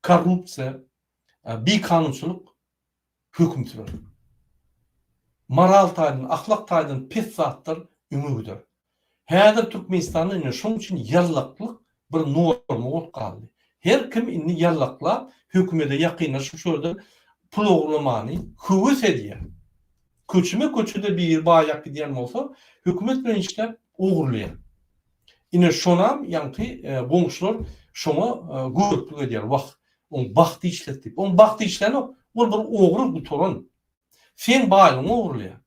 korrupsiya, bir kanunçuluk hüküm sürür. moral taýdan, ahlak taýdan pes zatlar ümmüdür. Häzir Türkmenistanda ine şoň üçin ýarlaklyk bir norma bolup galdy. Her kim inni ýarlaklap hökümete ýakynlaşyp şurada pul ogurlamany hüwes edýär. Köçüde bir baýak diýen bolsa, hökümet bilen işler ogurlaýar. Ine şonam ýanky goňşular şoňa görüp edýär. On bagty işletip. On bagty işleni ol bir ogry gutoran. Sen baýlygy ogurlaýar.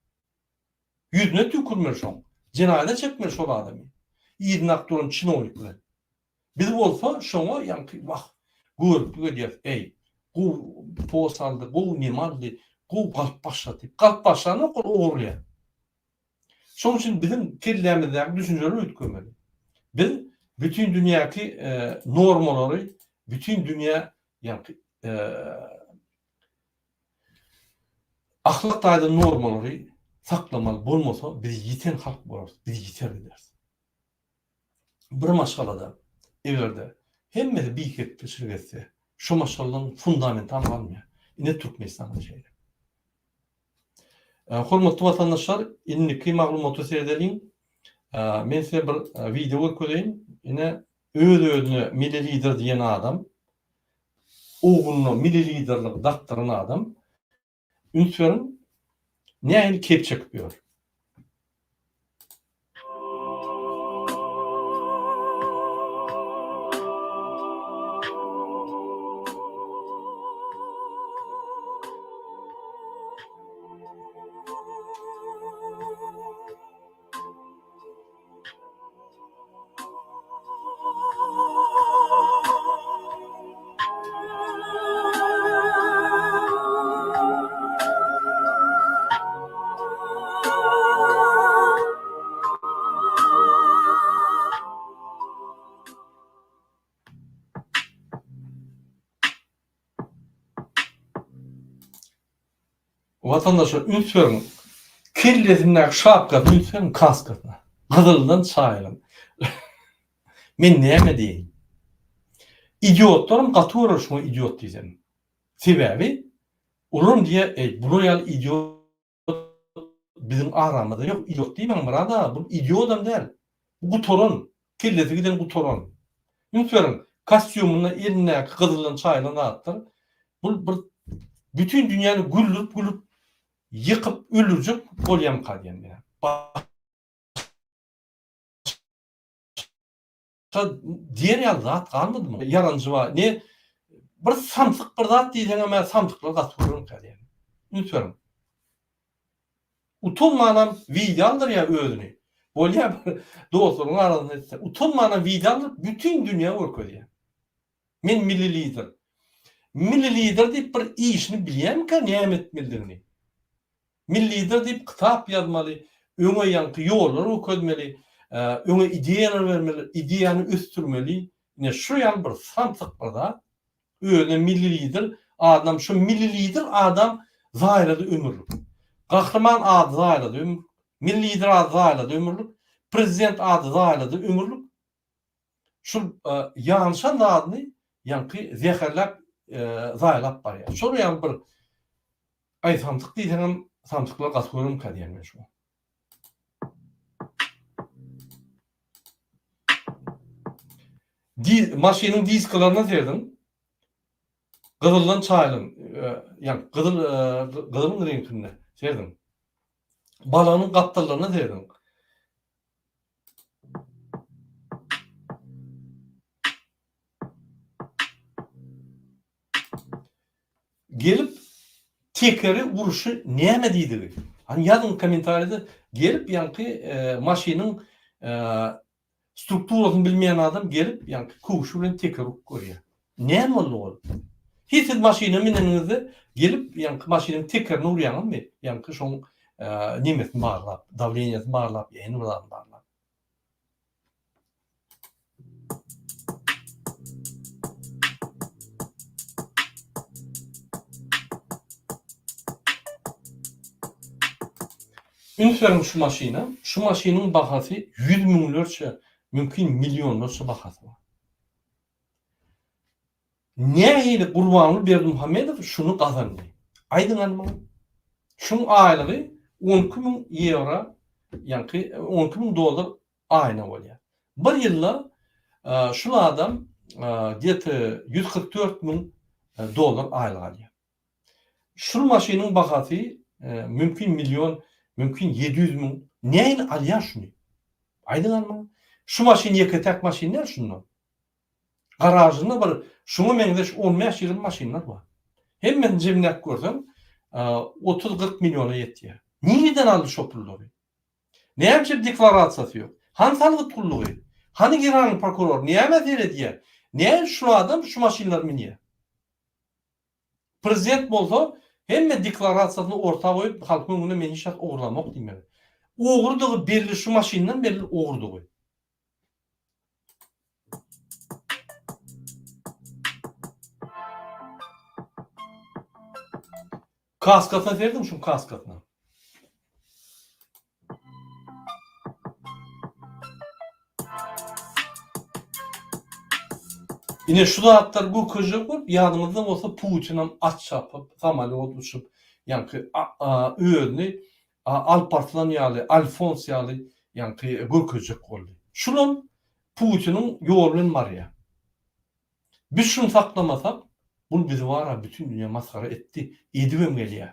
Yüzüne tükürmer şoň. Cinayete çekmer şol adamy. Ýernak duran çinolik bilen. Biz bolsa şoňa ýanky görüp edýär. Ey, bu posaldy, bu nimaldy, bu galp başlatyp. Galp başlany ogurlaýar. Şoň üçin bizim kellämizde düşünjeler ötkömeli. Biz bütün dünýäki normalary, bütün dünýä ýanky ahlak taýdan normalary saklamaly bolmasa biz ýiten halk bolarys, biz ýiter ederiz. Bir maşgalada, evlerde hemmesi bir geçirip etse, şu maşgaladan fundamental almıyor. Ine Türkmenistan'da şeyler. Hormatly vatandaşlar, inniki maglumaty seyredelim. Men size bir video öýtgeýin. Ine öz-özüne milli lider diýen adam, oğlunu milli liderlik daktaran adam, ünsörün nähili kep çekip ýör. Vatandaşlar ünsörün kellesinden şapka, ünsörün kaskasına. Gızıldan çayılın. Men näme diýin? Idiotlaryň gaty şoňa idiot diýsen. Sebebi ulum diye bunu ýaly idiot bizim aramyzda ýok. Idiot diýmem barada, bu idiot adam däl. Bu torun, kellesi giden bu torun. Ünsörün kostyumuna eline gızıldan çayılan atdyr. Bu bir bütün dünýäni güllüp yıkıp öldürecek bolýam kalýan. Diğer ýaly zat kalmadymy? Yarancı var. Ne bir samsyk bir zat diýsen, ama samsyklar gatyryn kalýan. Ünsörüm. Utanmadan wiýaldyr ýa özüni. Bolýar dostlaryň arasynda etse, utanmadan wiýaldyr bütün dünýä görkezýär. Men milli lider. Milli lider diýip bir işini bilýän ka näme etmelidigini. Milli lider diýip kitap ýazmaly, öňe ýanky ýollar öküzmeli, öňe ideýalar bermeli, ideýany östürmeli. Ine şu ýaly bir samsyk barda öňe milli lider adam, şu milli lider adam zaýrada ömürlük. Gahrman ady zaýrada ömürlük, milli lider ady zaýrada ömürlük, prezident ady zaýrada ömürlük. Şu ýanşan adyny ýanky zeherlap zaýlap barýar. Şol ýaly bir aýsamsyk diýsem, samsyklar gatyryn kalýan şu. Maşynyň disklaryna serdim. Gızıldan çaýlyn, ýani gızıl reňkinde serdim. Balanyň gapdallaryna serdim. Gelip tekeri vuruşu näme diýdi? Hani ýazın kommentarida gelip ýanky maşynyň strukturasyny bilmeýän adam gelip ýanky kuşu bilen teker görýär. Näme boldy? Hiç maşyna mineniňizde gelip ýanky maşynyň tekerini urýanmy? Ýanky şoň nimesini barlap, dawleniýasyny barlap, ýene bilen barlap. Ünsörün şu maşynyň bahasy 100 miňlerçe, mümkin milyonlarça bahasy var. Nähili Gurbanly Berdimuhammedow şunu gazandy? Aýdyň almagy. Şuň aýlygy 12.000 euro, yani 12.000 dolar ayna bolýar. Bir ýylda şu adam diyeti 144.000 dolar aylyk alýar. Şu maşynyň bahasy mümkin milyon, mümkin 700.000. Näin alýar şunu? Aýdynarmy? Şu maşyn ýeke tek maşyn näme şundan? Garajynda bir şuňa meňdeş 15-20 maşynlar bar. Hemmen jemläp görsem 30-40 milyona ýetýär. Nirden aldy şo pulları? Näme deklarasiýasy ýok? Hansaly tutulýy? Hani giran prokuror näme edýär? Näme şu adam şu maşynlar minýär? Prezident bolsa hemme deklarasiýasyny ortaga goýup halkyň öňünde meni şat ogurlamak diýmeli. Ogurdygy belli şu maşyndan belli ogurdygy. Kaskatına verdim şu kaskatına. Yine şu zatlar bu köşe koyup yanımızda olsa Putin'in at çapıp, samolyot uçup, yani öğünü Alparslan yalı, Alfons yalı, yani gököjek oldu. Şunun Putin'in yolunun var ya. Biz şunu saklamasak, bunu bizi var ya bütün dünya maskara etti. Edibim geliyor.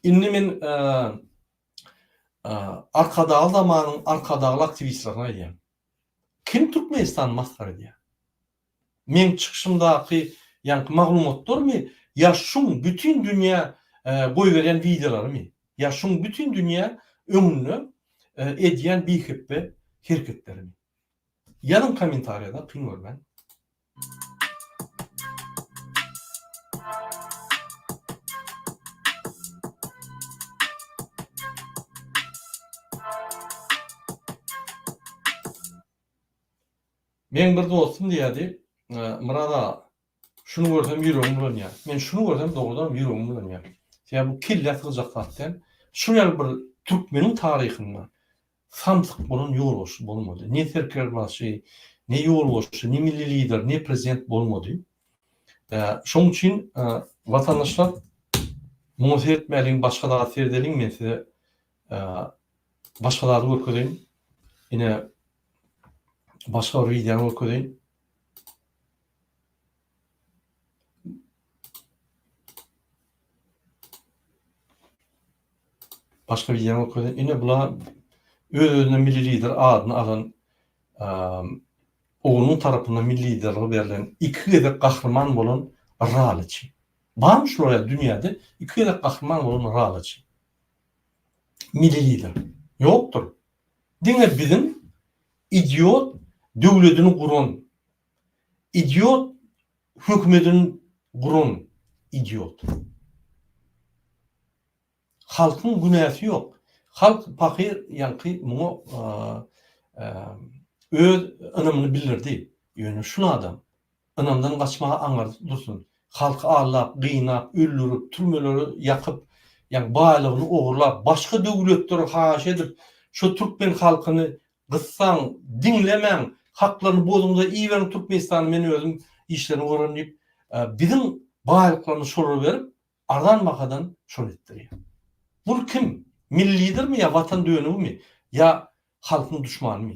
İnni men arkadağı zamanın arkadağı aktivistlerine diyeyim. Kim Türkmenistan maskara diye? Men çıkışımdaki yani maglumatlar mı? Ya şun bütün dünya koy veren videolar mı? Ya şun bütün dünya ömrünü ediyen bir hep hareketleri mi? Yanın komentariyada pingör ben. Men bir dostum diýdi, Murada şunu görsem ýüregim bulanýar. Men şunu görsem dogrudan ýüregim bulanýar. Ya bu kille sızjak zatdan şu ýaly bir türkmeniň taryhynda samsyk bolan ýol bolmady. Ne serker başy, ne ýol başy, ne milli lider, ne prezident bolmady. Şoň üçin vatandaşlar muňa etmeliň başga da serdeliň men size başgalary görkezýän. Ine başka bir videomu okuyayım. Başka bir videomu okuyayım. Yine bula özüne milli lider adını alan oğlunun tarafından milli liderliği verilen iki gedek kahraman bolan Raliçi. Barmış oraya dünyada iki gedek kahraman bolan Raliçi. Milli lider. Yoktur. Dine bizim idiot döwletini guran, idiot hökümetini guran idiot. Halkyň günäsi ýok. Halk pakir ýanky muňa öz anamyny bildirdi. Ýöne şu adam anamdan gaçmaga aňar dursun. Halky ağlap, gynap, öldürüp, türmeleri ýakyp, ýani baýlygyny ogurlap, başga döwletleri haş edip, şu Türkmen halkyny gyssaň, dinlemäň, haklaryny bozduğunda iyi veren Türkmenistan'ı men özüm işlerini öğrenip bizim baýlyklaryny sorup berip ardan bakadan şol etdirýär. Bu kim? Milli lider mi ya vatan döwünü mi? Ya halkyň düşmany mı?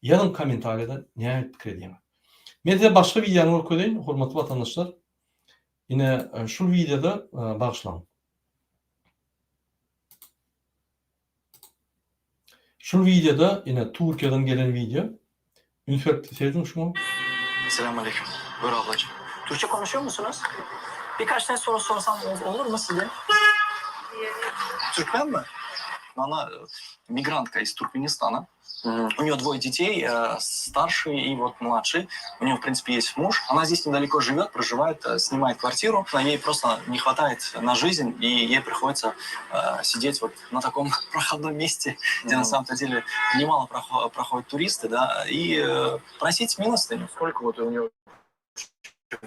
Ýalyn komentarda näme pikir edýär? Men de başga bir ýany okuyayım, hormatly vatandaşlar. Yine şu videoda başlaň. Şu videoda yine Türkiýeden gelen video. Ünsürtü sevdin şunu. Selamünaleyküm. Buyur ablacığım. Türkçe konuşuyor musunuz? Birkaç tane soru sorsam olur mu size? Türkmen mi? Она мигрантка из Туркменистана. У нее двое детей, старший и вот младший. У нее, в принципе, есть муж. Она здесь недалеко живет, проживает, снимает квартиру. Ей просто не хватает на жизнь, и ей приходится сидеть вот на таком проходном месте, где на самом-то деле немало проходят туристы, да, и просить милостыню. Сколько вот у нее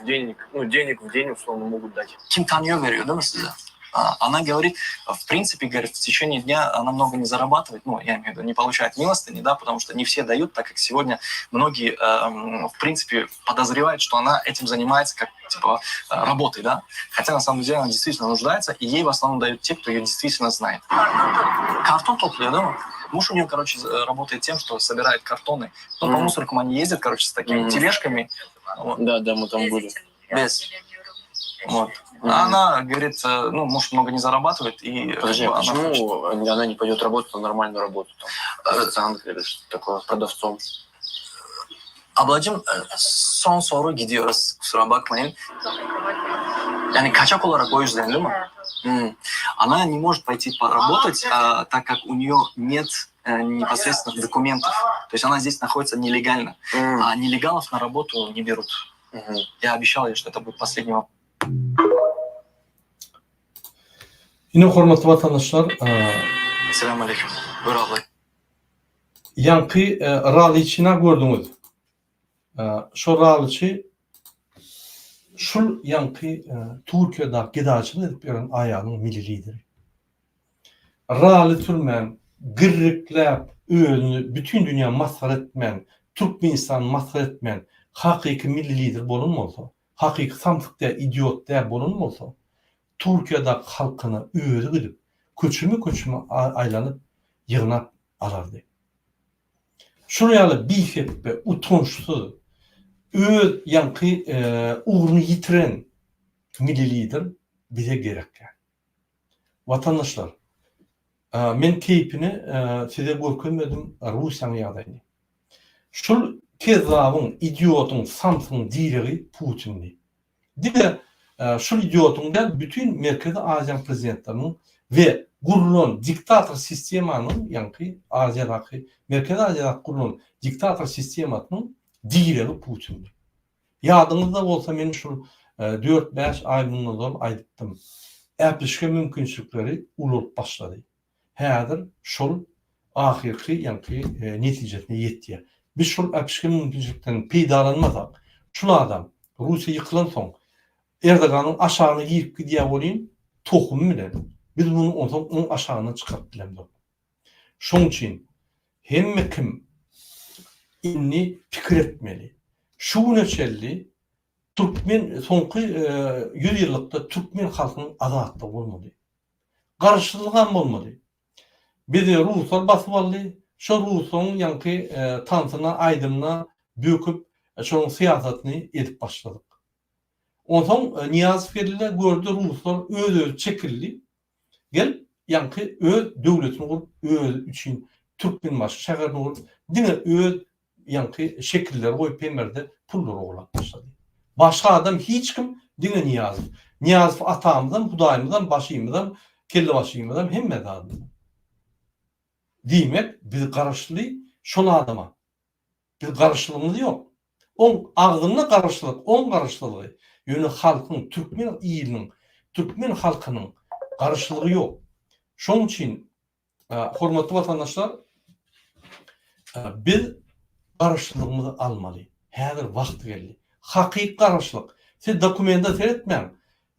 денег в день условно могут дать? Kim tanıyor veriyor değil mi size? Она говорит, в принципе, говорит, в течение дня она много не зарабатывает, ну, я имею в виду, не получает милостыни, да, потому что не все дают, так как сегодня многие, в принципе, подозревают, что она этим занимается как, типа, работой, да, хотя на самом деле она действительно нуждается, и ей в основном дают те, кто ее действительно знает. Картон топлю, да? Муж у нее, короче, работает тем, что собирает картоны. Ну, по мусоркам они ездят, короче, с такими тележками. Вот. Да, мы там были. Без. Вот. А она говорит, ну, муж много не зарабатывает, и... Подожди, а почему она не пойдет работать на нормальную работу? Там, официанткой или что такое, продавцом? Ablacığım, son soru gidiyoruz, kusura bakmayın. Yani kaçak olarak o yüzden, değil mi? Она не может пойти поработать, так как у нее нет непосредственных документов. То есть она здесь находится нелегально. А нелегалов на работу не берут. Я обещал ей, что это будет последний вопрос. Yine hormatly vatandaşlar, Selamun aleyküm. Buyur abla. yankı raliçine gördünüz. Şu raliçi şul yankı Türkiye'de gidaçını edip veren ayağının milli lideri. Rali türmen, gırrıklap, öğünü, bütün dünya mazhar etmen, Türkmenistan mazhar etmen, hakiki milli lider bulunmasa, hakiki samtıkta idiot der bulunmasa, Türkiye'de halkını öğüdü gidip, köçümü aylanıp, yığınap alardı. Şuraya bifet ve utançsız, öğüd yankı uğrunu yitiren milli lider bize gerek. Vatandaşlar, men keyfini size görkemedim Rusya'nın yadayını. Şul kezavın, idiotun, samsın diregi Putin'di. Dibe şul idiotun da bütün Merkezi Asya prezidentlerinin ve kurulan diktatör sistemanın, yani Asya'daki, Merkezi Asya'daki kurulan diktatör sistemanın diregi Putin'di. Yadınızda olsa men şul 4-5 ay bundan aytdım. Äpişke mümkünçülükleri ulup başladı. Häzir şol ahirki yani netijesine yetdi. Biz şol äpişke mümkünçülüklerini peýdalanmasak, şol adam Rusya yıkılan soň Erdoğan'ın aşağına girip gidiýär bolýan tohum bilen biz bunu onun aşağına çıkarıp bilemdik. Şoň üçin hemme kim inni pikir etmeli. Şu neçelli Türkmen soňky 100 ýyllykda Türkmen halkynyň azatlygy bolmady. Garşylyk hem bolmady. Bizi Ruslar basyp aldy. Şo Rusyň ýanky tansyna, aýdymna böküp şoň siýasatyny edip başladyk. Onsoň Niyazow geldi, gördü Ruslar öz çekildi. Gel ýanky öz döwletini kurup, öz üçin Türkmen başga şäherni kurup, diňe öz ýanky şekiller goýup pemerde pullar oglap başlady. Başka adam hiç kim dine Niyazow. Niyazow atamyzdan, hudaýymyzdan, başymyzdan, kelle başymyzdan hemme adam. Diýmek biz garaşly şol adama. Biz garaşlygymyz ýok. On agdyna garaşlyk, on garaşlygy ýöne halkyň, Türkmen ýylnyň, Türkmen halkynyň garaşlygy ýok. Şoň üçin hormatly vatandaşlar, biz garaşlygymyzy almaly. Häzir wagt geldi. Hakiki garaşlyk. Siz dokumenta seyretmeň.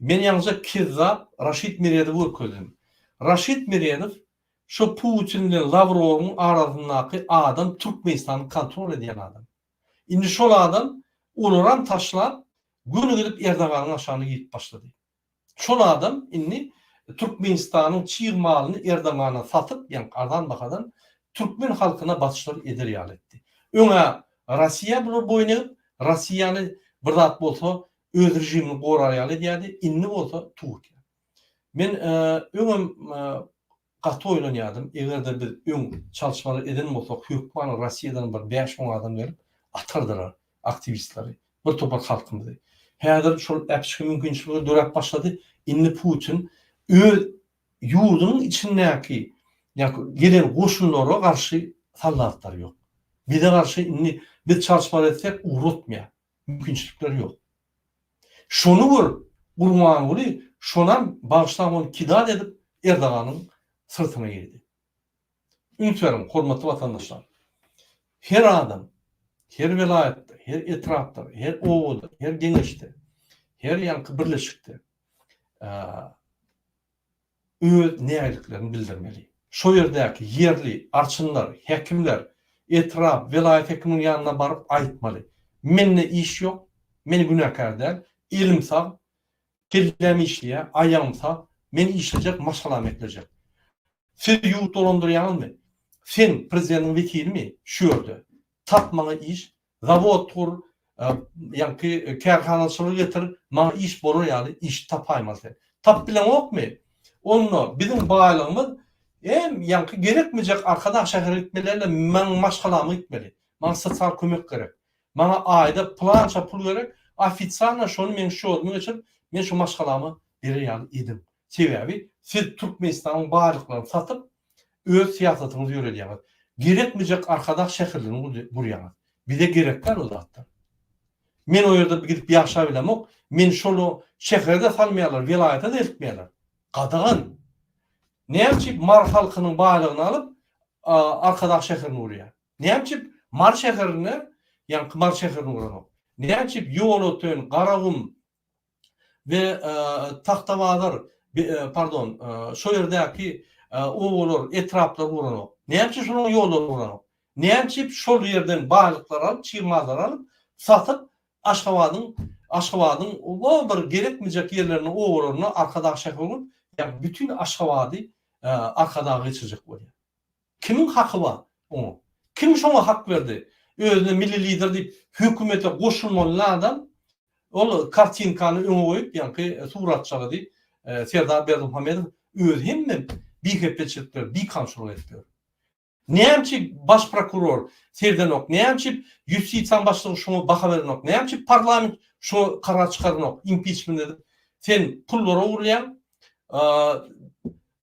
Men ýalnızca Kizzap Raşid Miredow görkezdim. Raşid Miredow şu Putin bilen Lavrowyň arasyndaky adam Türkmenistany kontrol edýän adam. Indi şol adam uluran taşlap günü gelip Erdoğan'ın aşağına gidip başlady. Şol adam indi Türkmenistanyň çyg malyny Erdoğan'a satyp, ýani ardan bakadan Türkmen halkyna batışlar eder ýaletdi. Öňe Rossiya bular boýnyp Rossiýany bir zat bolsa öz rejimini goraýaly diýdi, inni bolsa Türkiýe. Men öňem gaty oýlanýardym, egerde biz öň çalyşmalar eden bolsak, höküman Rossiýadan bir 5-10 adam gelip atardylar aktivistleri, bir topar halkymyzy. Häzir şol äpişke mümkünçiligi dörep başlady. Inni Putin öz ýurdunyň içindäki ýa gelen goşunlara garşy sallatlar ýok. Bize garşy inni biz çalyşmalar etsek uğratmaya mümkünçülükler yok. Şonu gurman buli, şonan bağışlamon kidal edip Erdoğan'ın sırtına girdi. Ünitlerim, hormatly vatandaşlar. Her adam, her vilayetde, her etrafda, her owada, her deňeşde, her ýanky birleşikde öz nägeliklerini bildirmeli. Şo ýerdäki yerli arçynlar, hekimler etraf vilayet hekiminin yanına barıp aýtmaly. Menne iş yok, meni günahkar däl, elim sag, kellemi işleýär, aýagym sag, meni işlejek, maşgalam etdirjek. Siz ýurt dolandyrýanmy? Sen prezidentin vekilimi? Şu ýerde. Tapmaňa iş, zavod kur, ýa-ki kärhanaçylyk getir, maňa iş bolar ýaly, iş tapaýmaz. Tap bilen okmy? Onu bizim baýlygymyz ýa-ki gerekmejek arkadaş şäher gitmelerle men maşgalamy gitmeli. Maňa sosial kömek gerek. Maňa aýda plança pul gerek. Ofitsialna şonu men şu olmagy üçin men şu maşgalamy berýän edim. Sebäbi siz Türkmenistanyň baýlyklaryny satyp öz siýasatyňyzy ýöredýäňiz. Gerekmejek arkadaş şäherlerini burýaňiz. Bize gerekler o zatda. Men o ýerde gidip ýaşap bilemok, men şolu şäherde salmaýarlar, vilayata da eltmeýärler. Gadagan. Näçip Mar halkynyň baýlygyny alyp arkadaş şäherini urýar. Näçip Mar şäherini, ýa-ni Mar şäherini uranok. Näçip Ýolotön, Garagum we Taxtabazar, pardon, şo ýerdäki oğullar, etraplar uranok. Näçip şonuň ýollary uranok. Näçip şol ýerden baýlyklar alyp, çyýmazlar alyp, satyp Aşgabatyň o bir gerekmejek ýerlerini oğullarına arkadaş şäherini, ýa bütün Aşgabaty arkadağa geçirecek bolýar. Kimin haky bar onu? Kim şoňa hak berdi? Özüne milli lider diýip hökümete goşulmaly adam ol kartinkany öňe goýup, ýa-ki suratçaly diýip Serdar Berdimuhammedow öz hemme bihepeçetler, bikanşol etdiler. Näçip baş prokuror Serdenok, näçip ýüstiýasiýa başlygy şoňa baha berenok, näçip parlament şo karar çykarnok, impeachment edip sen pullara urýan,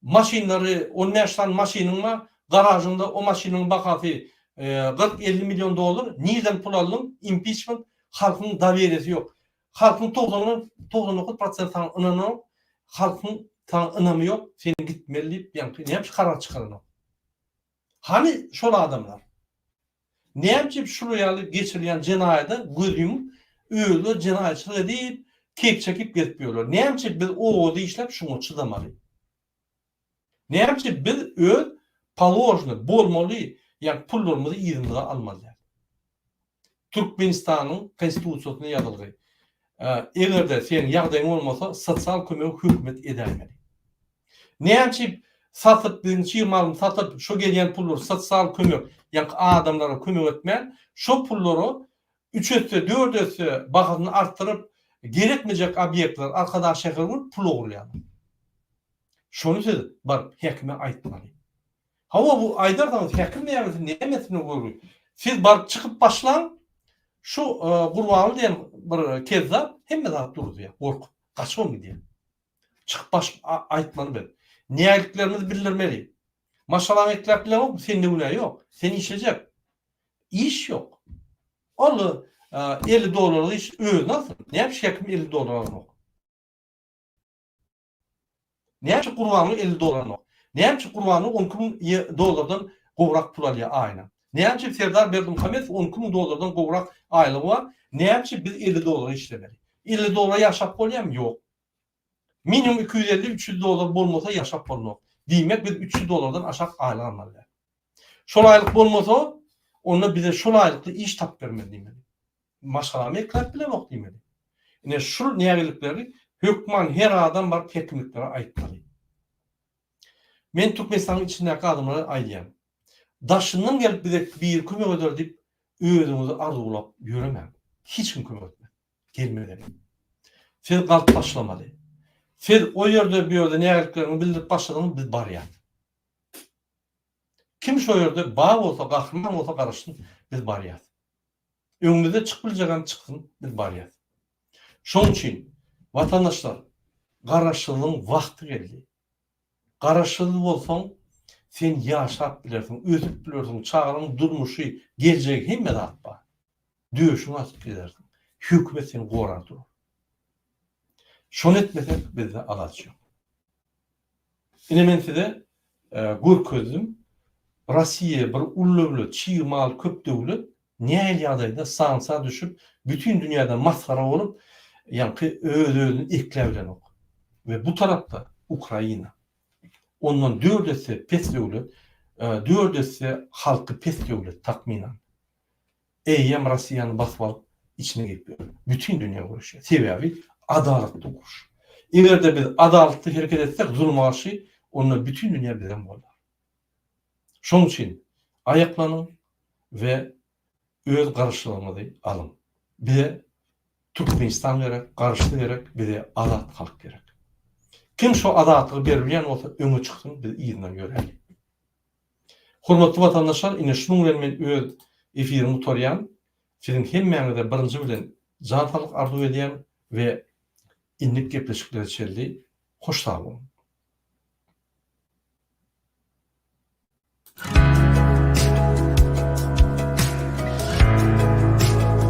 maşinleri, o näşdan maşinyň garajynda o maşinyň bahasy 40-50 milyon dolar, nirden pul aldın? Impeachment, halkın daveresi yok. Halkın 99% inanı yok. Halkın inanı yok. Sen gitmeli, yani ne yapmış karar çıkarın. Hani şol adamlar? Ne yapmış şuraya geçirilen cinayete gözüm öyle cinayetçilik edip kek çekip gitmiyorlar. Ne yapmış biz o işlep şunu çıdamalı. Ne yapmış biz öyle palojny, bolmalı, yani pullarımızı ýerimize almalyar. Türkmenistanyň konstitusiýasyna ýazyldy. Egerde sen ýagdaýyň bolmasa sosial kömek hökümet edämeli. Näçip satyp birinçi malyny satyp şo gelýän pullary sosial kömek ýa-ni adamlara kömek etmän, şo pullary 3-össe 4-össe bahasyny artdyryp gerekmejek obýektler arkadaş şäherden pul ogurlaýar. Şonu söz bar hekime aýtmaly. Hava bu aydardan hekim nämetini görür. Siz barıp çıkıp başlan, şu Gurbany diýen bir kezza hemme zat durdy ýa, gorkup, kaçyp gidiyor. Çıkıp baş aýtmaly ben. Nägeliklerimizi bildirmeli. Maşalam etlep bilen sende günah yok. Sen işleyecek. İş yok. Olu 50 dolarlı iş nasıl? Ne yapış hekim 50 dolar almak? Ne yapış Gurbany 50 dolar almak? Ne yapıp Gurbany 10.000 dolardan gowrak pul alýar aýna. Ne yapıp Serdar Berdimuhammedow 10.000 dolardan gowrak aýlygy bar. Ne yapıp biz 50 dolara işlemeli. 50 dolara ýaşap bolýarmy? Ýok. Minimum 250-300 dolar bolmasa ýaşap bolmak. Diýmek biz 300 dolardan aşak aýly almalyar. Şol aýlyk bolmasa onda bize şol aýlykly iş tap bermeli diýmeli. Maşgalamy eklep bilemok diýmeli. Ine şu nägelikleri hökman her adam bar hekimliklere aýtmaly. Men Türkmenistanyň içindäki adamlara aýdýan. Daşyndan gelip bize bir kömek eder diýip özüňizi arzulap ýöremäň. Hiç kim kömek etmez. Gelmeli. Siz galyp başlamaly. Siz o ýerde bir ýerde nägeliklerini bildirip başladyňyz biz barýar. Kim şo ýerde baý bolsa, gahrman bolsa garaşsyn, biz barýar. Öňümizde çykyp biljegen çykyn, biz barýar. Şoň üçin vatandaşlar, garaşsylygyň wagty geldi. Garaşsyz bolsaň, sen ýaşap bilersiň, özüp bilersiň, çağryň durmuşy, geljek hemme zat bar. Döşüň açyp gidersiň. Hökümet seni gorar dur. Şonu etmesek bizde alaç yok. Ine men size görkezdim. Rossiya bir ulluwly, çyýmal köp döwlet näil ýagdaýda sansa düşüp, bütün dünýäde masgara bolup, ýa-ni öz-özüni eklebilen ok. Ve bu tarafta Ukraina. ondan 4 есе pes döwlet, 4 есе halky pes döwlet takminan. Eýem Russiýany basyp alyp içine gitdi. Bütün dünya görüşýär. Sebebi adalatly guruş. Egerde biz adalatly hereket etsek, zulma garşy onda bütün dünya bilen bolar. Şoň üçin aýaklanyň we öz garşylygyňyzy alın. Bize Türkmenistan gerek, garşy gerek, bize adat halk gerek. Kim şu adatlygy berýän bolsa öňe çyksyň, biz ýygyny göreli. Hormatly vatandaşlar, ine şunuň bilen men öz efirimi tutarýan. Sizin hemmeňize birinji bilen jantalyk arzu edýän we inlik gepleşikler içerli. Hoş sağ olun.